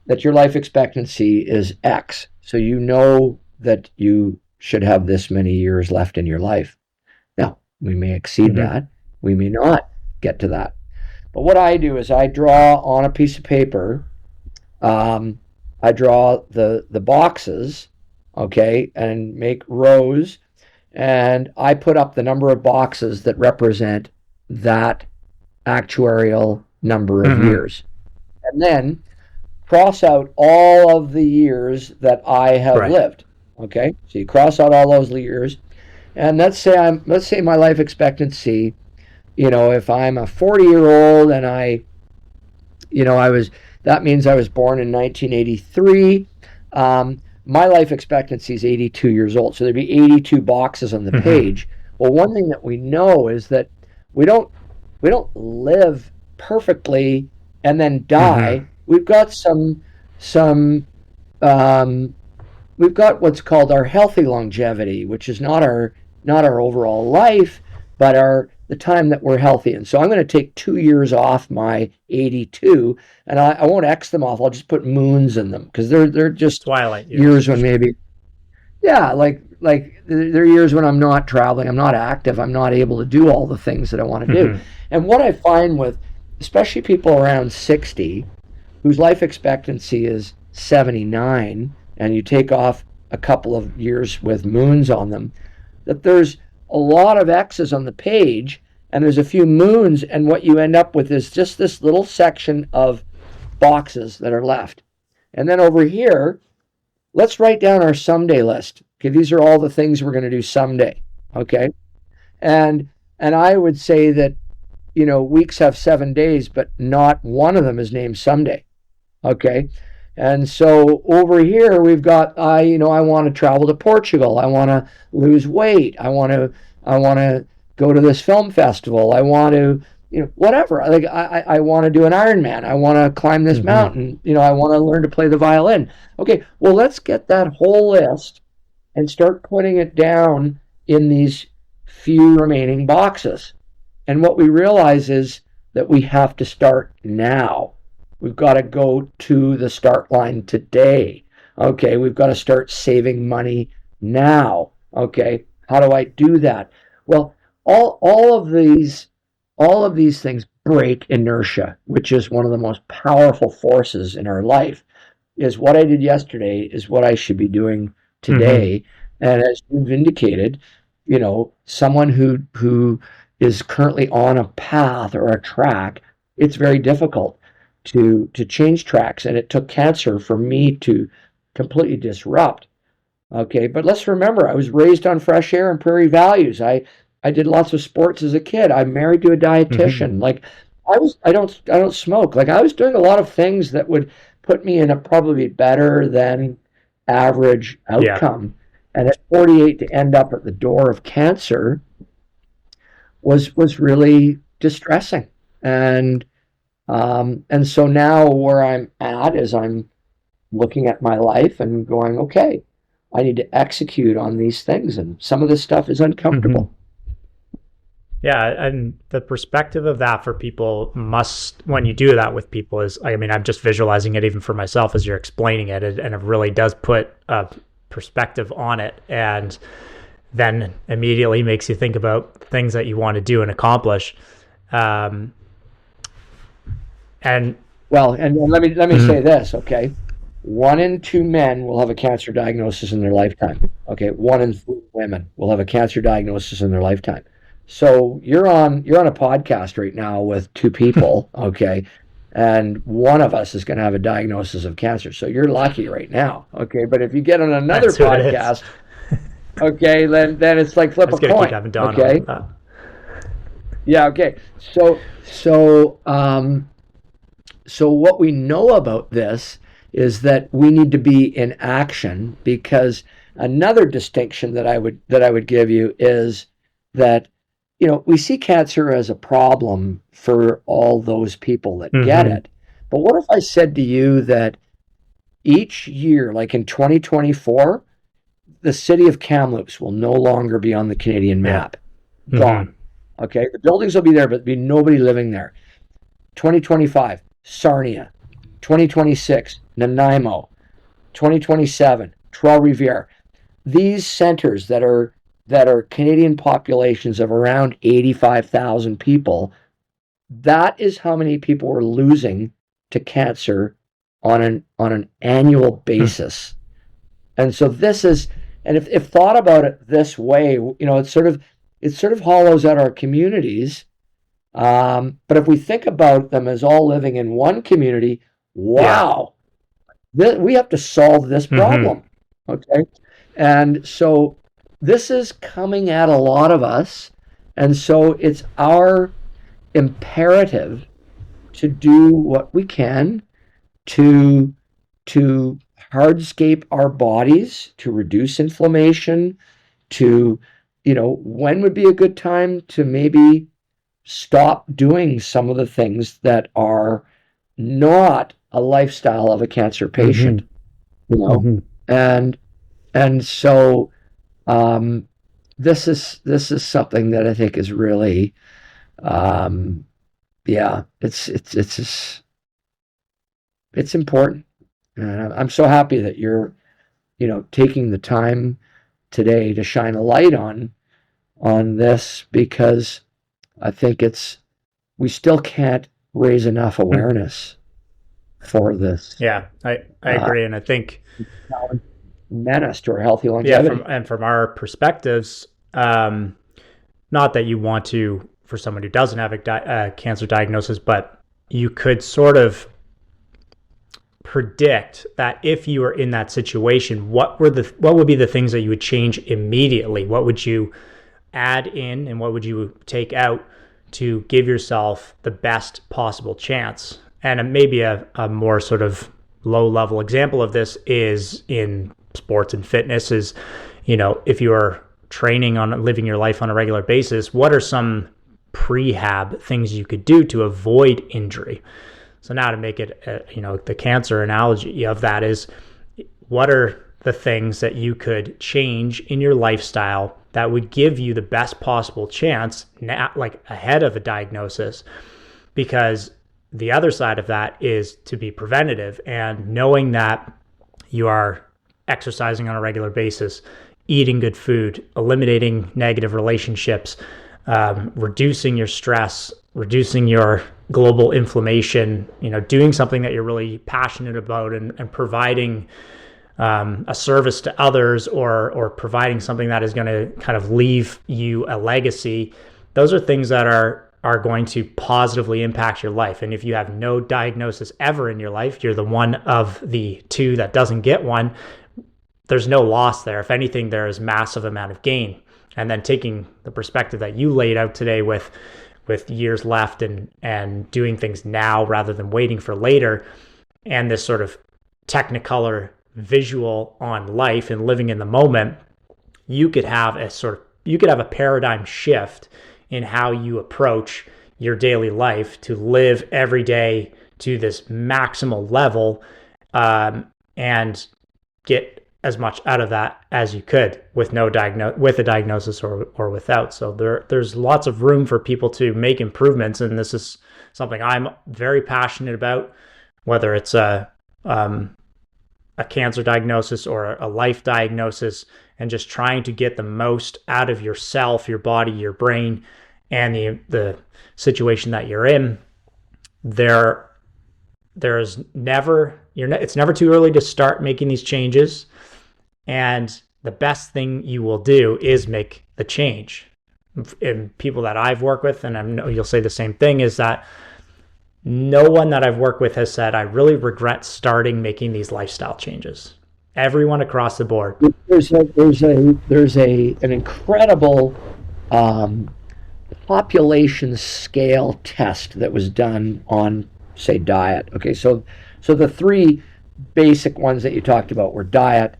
that your life expectancy is X. So you know that you should have this many years left in your life. Now, we may exceed that. We may not get to that. But what I do is I draw on a piece of paper, I draw the boxes, okay, and make rows, and I put up the number of boxes that represent that actuarial number of years. And then cross out all of the years that I have lived, okay? So you cross out all those years, and let's say my life expectancy, if I'm a 40-year-old and that means I was born in 1983, my life expectancy is 82 years old. So there'd be 82 boxes on the page. Well, one thing that we know is that we don't live perfectly and then die. We've got we've got what's called our healthy longevity, which is not our overall life, but the time that we're healthy. And so I'm going to take 2 years off my 82, and I won't X them off. I'll just put moons in them, because they're just twilight years when maybe, like they're years when I'm not traveling, I'm not active, I'm not able to do all the things that I want to do. And what I find with, especially people around 60, whose life expectancy is 79, and you take off a couple of years with moons on them, that there's a lot of X's on the page, and there's a few moons, and what you end up with is just this little section of boxes that are left. And then over here, let's write down our someday list. Okay, these are all the things we're going to do someday. Okay, and I would say that, weeks have 7 days, but not one of them is named someday. Okay, and so over here we've got I want to travel to Portugal. I want to lose weight. I want to go to this film festival. I want to, whatever. Like I want to do an Ironman. I want to climb this mountain. I want to learn to play the violin. Okay, well, let's get that whole list and start putting it down in these few remaining boxes. And what we realize is that we have to start now. We've got to go to the start line today. Okay, we've got to start saving money now. Okay, how do I do that? Well, all of these things break inertia, which is one of the most powerful forces in our life. Is what I did yesterday is what I should be doing today. And as you've indicated, someone who is currently on a path or a track, it's very difficult to change tracks. And it took cancer for me to completely disrupt. Okay, but let's remember, I was raised on fresh air and prairie values. I did lots of sports as a kid. I'm married to a dietitian. Like I don't smoke. Like I was doing a lot of things that would put me in a probably better than average outcome. And at 48 to end up at the door of cancer was really distressing. And so now where I'm at is I'm looking at my life and going, okay, I need to execute on these things. And some of this stuff is uncomfortable. Yeah, and the perspective of that for people when you do that with people is, I mean, I'm just visualizing it even for myself as you're explaining it, and it really does put a perspective on it, and then immediately makes you think about things that you want to do and accomplish. And let me say this, okay? 1 in 2 men will have a cancer diagnosis in their lifetime. Okay, 1 in 3 women will have a cancer diagnosis in their lifetime. So you're on a podcast right now with 2 people, okay, and one of us is going to have a diagnosis of cancer. So you're lucky right now, okay. But if you get on another podcast, okay, then it's like flip a coin. Keep having Don okay. On yeah. Okay. So what we know about this is that we need to be in action, because another distinction that I would give you is that we see cancer as a problem for all those people that get it. But what if I said to you that each year, like in 2024, the city of Kamloops will no longer be on the Canadian map. Gone. Okay, the buildings will be there, but there'll be nobody living there. 2025, Sarnia. 2026, Nanaimo. 2027, Trois-Rivières. These centers that are Canadian populations of around 85,000 people, that is how many people we're losing to cancer on an annual basis. And so this is, and if thought about it this way, it sort of hollows out our communities. But if we think about them as all living in one community, wow, we have to solve this problem. Okay, and so this is coming at a lot of us, and so it's our imperative to do what we can to hardscape our bodies, to reduce inflammation, to, when would be a good time to maybe stop doing some of the things that are not a lifestyle of a cancer patient, and so this is something that I think is really, it's important. And I'm so happy that you're, taking the time today to shine a light on this, because I think we still can't raise enough awareness for this. Yeah, I agree. And I think menace to our healthy longevity. Yeah, from our perspectives, not that you want to, for someone who doesn't have a cancer diagnosis, but you could sort of predict that if you were in that situation, what would be the things that you would change immediately? What would you add in and what would you take out to give yourself the best possible chance? And maybe a more sort of low level example of this is in sports and fitness is, if you are training on living your life on a regular basis, what are some prehab things you could do to avoid injury? So now to make it, the cancer analogy of that is, what are the things that you could change in your lifestyle that would give you the best possible chance now, like ahead of a diagnosis? Because the other side of that is to be preventative, and knowing that you are exercising on a regular basis, eating good food, eliminating negative relationships, reducing your stress, reducing your global inflammation, doing something that you're really passionate about, and providing a service to others, or providing something that is going to kind of leave you a legacy. Those are things that are going to positively impact your life. And if you have no diagnosis ever in your life, you're the one of the two that doesn't get one, there's no loss there. If anything, there is massive amount of gain. And then taking the perspective that you laid out today with years left, and doing things now rather than waiting for later, and this sort of technicolor visual on life and living in the moment, you could have a paradigm shift in how you approach your daily life to live every day to this maximal level, and get as much out of that as you could with with a diagnosis or without. So there's lots of room for people to make improvements, and this is something I'm very passionate about, whether it's a cancer diagnosis or a life diagnosis, and just trying to get the most out of yourself, your body, your brain, and the situation that you're in. It's never too early to start making these changes. And the best thing you will do is make the change. And people that I've worked with, and I know you'll say the same thing, is that no one that I've worked with has said, I really regret starting making these lifestyle changes. Everyone across the board. There's an incredible population scale test that was done on, say, diet. Okay, so the three basic ones that you talked about were diet,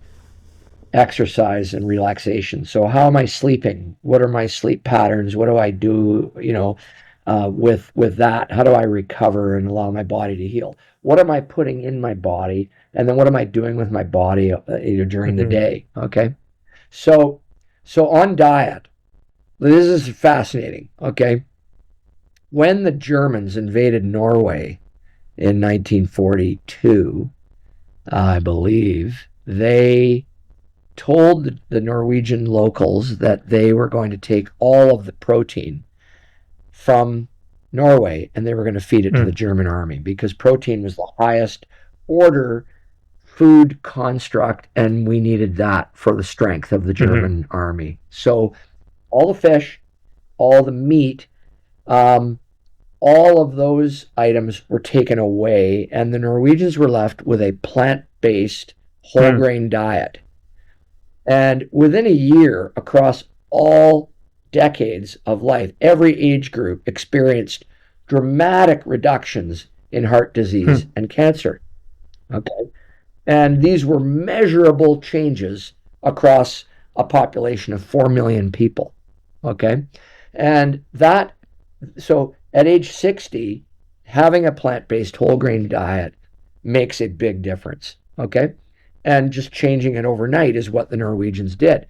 exercise, and relaxation. So how am I sleeping? What are my sleep patterns? What do I do, with that? How do I recover and allow my body to heal? What am I putting in my body? And then what am I doing with my body during the day? Okay. So on diet, this is fascinating. Okay. When the Germans invaded Norway in 1942, I believe, they told the Norwegian locals that they were going to take all of the protein from Norway and they were going to feed it to the German army, because protein was the highest order food construct, and we needed that for the strength of the German army. So all the fish, all the meat, all of those items were taken away, and the Norwegians were left with a plant-based whole grain diet. And within a year, across all decades of life, every age group experienced dramatic reductions in heart disease and cancer. Okay. And these were measurable changes across a population of 4 million people. Okay. And so at age 60, having a plant-based whole grain diet makes a big difference. Okay. And just changing it overnight is what the Norwegians did.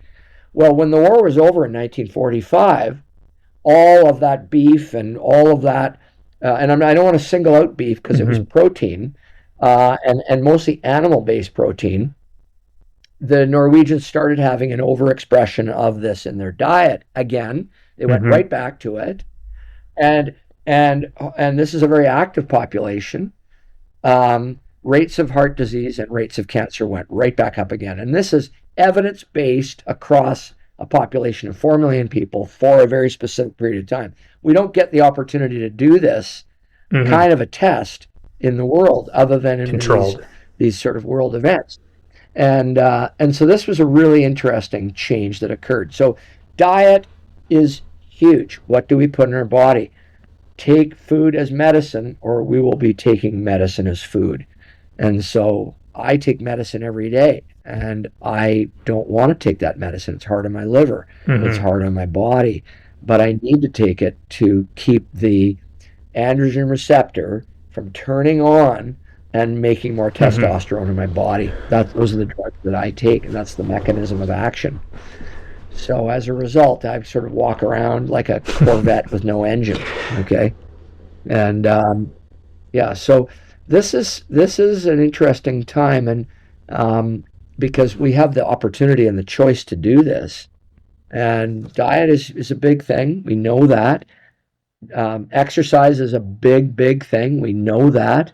Well, when the war was over in 1945, all of that beef and all of that, and I don't want to single out beef because it was protein, and mostly animal-based protein, the Norwegians started having an overexpression of this in their diet. Again, they went right back to it. And this is a very active population. Rates of heart disease and rates of cancer went right back up again. And this is evidence-based across a population of 4 million people for a very specific period of time. We don't get the opportunity to do this kind of a test in the world other than in these sort of world events. And so this was a really interesting change that occurred. So diet is huge. What do we put in our body? Take food as medicine, or we will be taking medicine as food. And so I take medicine every day. And I don't want to take that medicine. It's hard on my liver. It's hard on my body. But I need to take it to keep the androgen receptor from turning on and making more testosterone in my body. Those are the drugs that I take, and that's the mechanism of action. So as a result, I sort of walk around like a Corvette with no engine. Okay, and so this is an interesting time, and because we have the opportunity and the choice to do this, and diet is a big thing. We know that. Exercise is a big thing. We know that.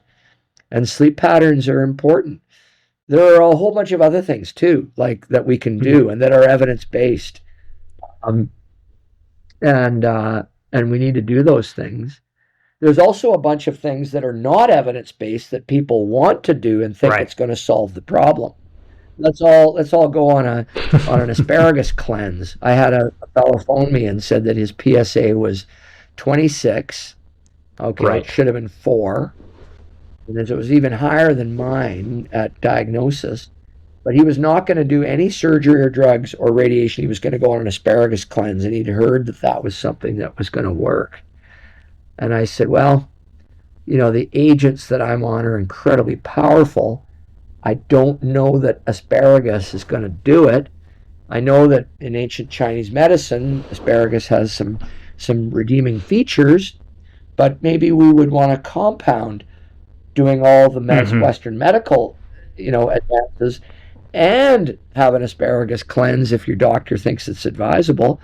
And sleep patterns are important. There are a whole bunch of other things too, like that we can do and that are evidence-based. And we need to do those things. There's also a bunch of things that are not evidence-based that people want to do and think it's going to solve the problem. Let's all go on an asparagus cleanse. I had a fellow phone me and said that his PSA was 26. Okay, it should have been 4. And it was even higher than mine at diagnosis. But he was not going to do any surgery or drugs or radiation. He was going to go on an asparagus cleanse, and he'd heard that that was something that was going to work. And I said, well, the agents that I'm on are incredibly powerful. I don't know that asparagus is going to do it. I know that in ancient Chinese medicine, asparagus has some redeeming features, but maybe we would want to compound doing all the Western medical, advances, and have an asparagus cleanse if your doctor thinks it's advisable.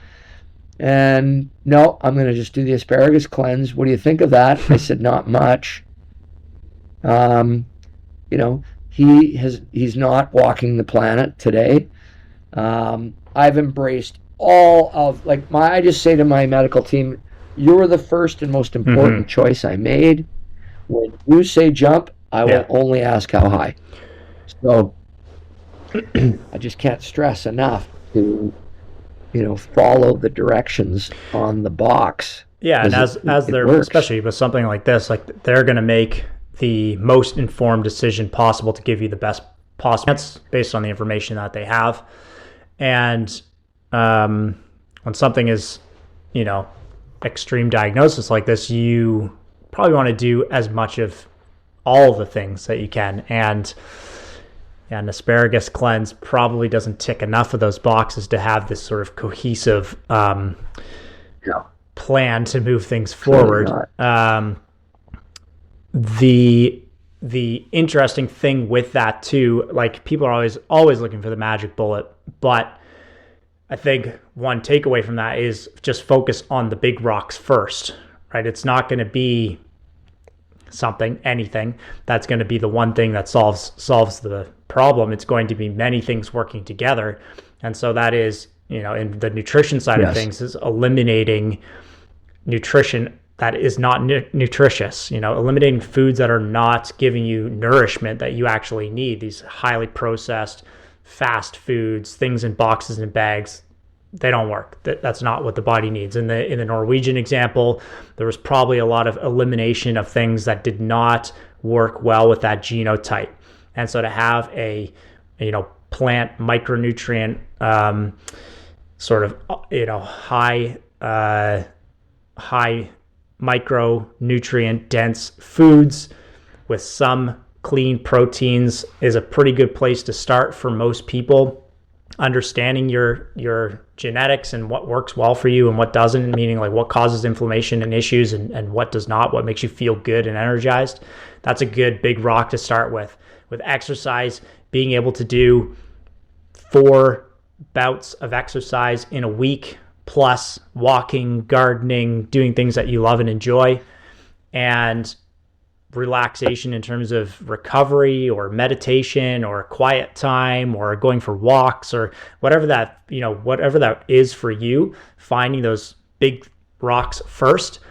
And no, I'm going to just do the asparagus cleanse. What do you think of that? I said, not much. He's not walking the planet today. I've embraced all of, I just say to my medical team, you're the first and most important choice I made. When you say jump, I will only ask how high. So I just can't stress enough to, follow the directions on the box. Yeah, and as they're, especially with something like this, they're going to make the most informed decision possible to give you the best possible chance based on the information that they have. And when something is, extreme diagnosis like this, you probably want to do as much of all the things that you can. And an asparagus cleanse probably doesn't tick enough of those boxes to have this sort of cohesive plan to move things forward. The interesting thing with that too, people are always looking for the magic bullet, but I think one takeaway from that is just focus on the big rocks first, right? It's not going to be anything that's going to be the one thing that solves the problem. It's going to be many things working together. And so that is, in the nutrition side of things, is eliminating nutrition that is not nutritious, eliminating foods that are not giving you nourishment that you actually need. These highly processed fast foods, things in boxes and bags, they don't work. That's not what the body needs. In the Norwegian example, there was probably a lot of elimination of things that did not work well with that genotype. And so to have a plant micronutrient sort of high micronutrient dense foods with some clean proteins is a pretty good place to start for most people. Understanding your genetics and what works well for you and what doesn't, meaning what causes inflammation and issues and what does not, what makes you feel good and energized. That's a good big rock to start with. With exercise, being able to do 4 bouts of exercise in a week, plus walking, gardening, doing things that you love and enjoy, and relaxation in terms of recovery or meditation or quiet time or going for walks or whatever that is for you, finding those big rocks first.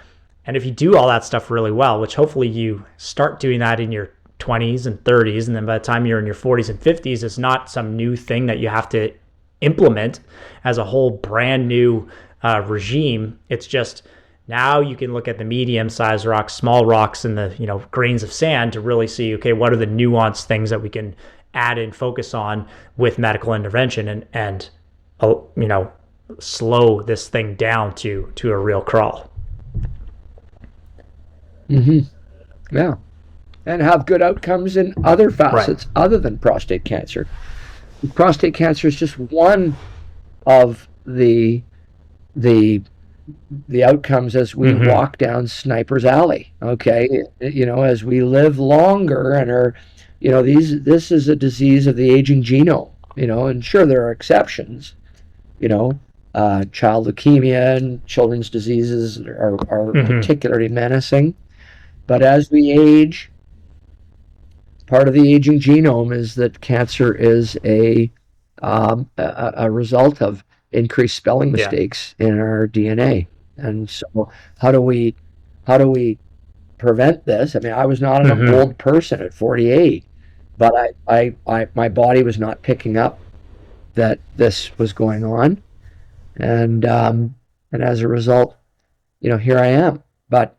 And if you do all that stuff really well, which hopefully you start doing that in your 20s and 30s, and then by the time you're in your 40s and 50s, it's not some new thing that you have to implement as a whole brand new regime. It's just now you can look at the medium-sized rocks, small rocks, and the grains of sand to really see, okay, what are the nuanced things that we can add in focus on with medical intervention and slow this thing down to a real crawl. Yeah. And have good outcomes in other facets other than prostate cancer. Prostate cancer is just one of the outcomes as we walk down Sniper's Alley. Okay, as we live longer and are, this is a disease of the aging genome. And sure there are exceptions. Child leukemia and children's diseases are particularly menacing. But as we age, part of the aging genome is that cancer is a result of increased spelling mistakes in our DNA. And so how do we prevent this? I mean, I was not an old person at 48, but my body was not picking up that this was going on. And as a result, here I am. But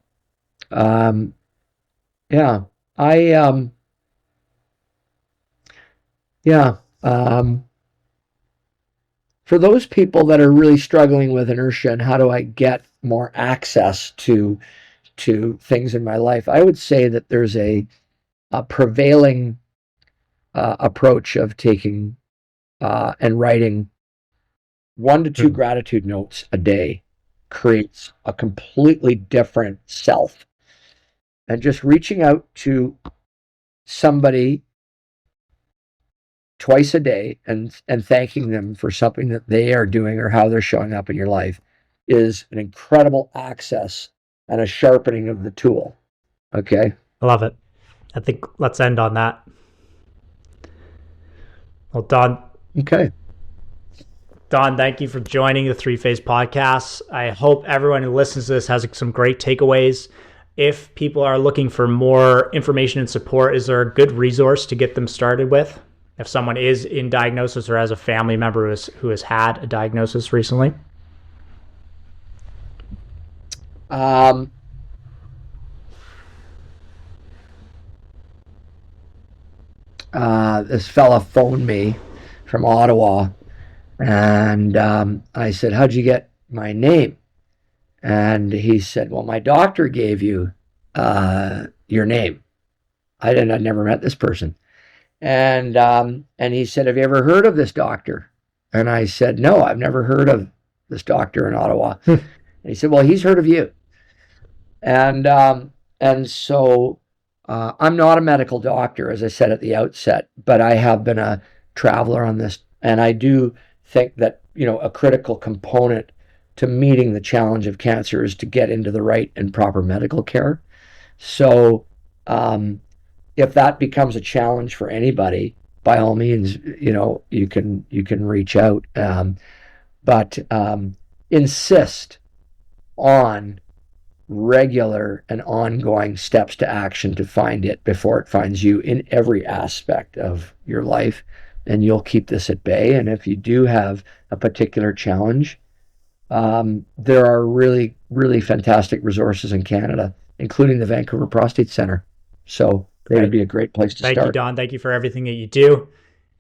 for those people that are really struggling with inertia and how do I get more access to things in my life, I would say that there's a prevailing approach of taking and writing 1 to 2 gratitude notes a day creates a completely different self. And just reaching out to somebody twice a day and thanking them for something that they are doing or how they're showing up in your life is an incredible access and a sharpening of the tool. Okay? I love it. I think let's end on that. Well, Don. Okay. Don, thank you for joining the Three Phase Podcast. I hope everyone who listens to this has some great takeaways. If people are looking for more information and support, is there a good resource to get them started with? If someone is in diagnosis or has a family member who has had a diagnosis recently? This fella phoned me from Ottawa, and I said, "How'd you get my name?" And he said, "Well, my doctor gave you your name." I'd never met this person. And he said, "Have you ever heard of this doctor?" And I said, "No, I've never heard of this doctor in Ottawa." And he said, "Well, he's heard of you." And so I'm not a medical doctor, as I said at the outset, but I have been a traveler on this. And I do think that, a critical component to meeting the challenge of cancer is to get into the right and proper medical care. So if that becomes a challenge for anybody, by all means, you can reach out. But insist on regular and ongoing steps to action to find it before it finds you in every aspect of your life, and you'll keep this at bay. And if you do have a particular challenge, there are really, really fantastic resources in Canada, including the Vancouver Prostate Center. So it would be a great place to start. Thank you, Don. Thank you for everything that you do.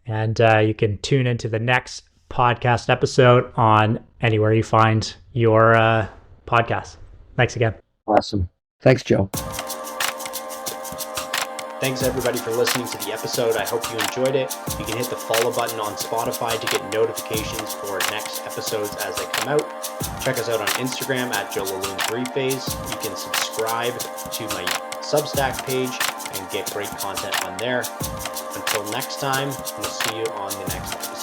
And you can tune into the next podcast episode on anywhere you find your podcast. Thanks again. Awesome. Thanks, Joe. Thanks everybody for listening to the episode. I hope you enjoyed it. You can hit the follow button on Spotify to get notifications for next episodes as they come out. Check us out on Instagram at JoeLaloon3Phase. You can subscribe to my Substack page and get great content on there. Until next time, we'll see you on the next episode.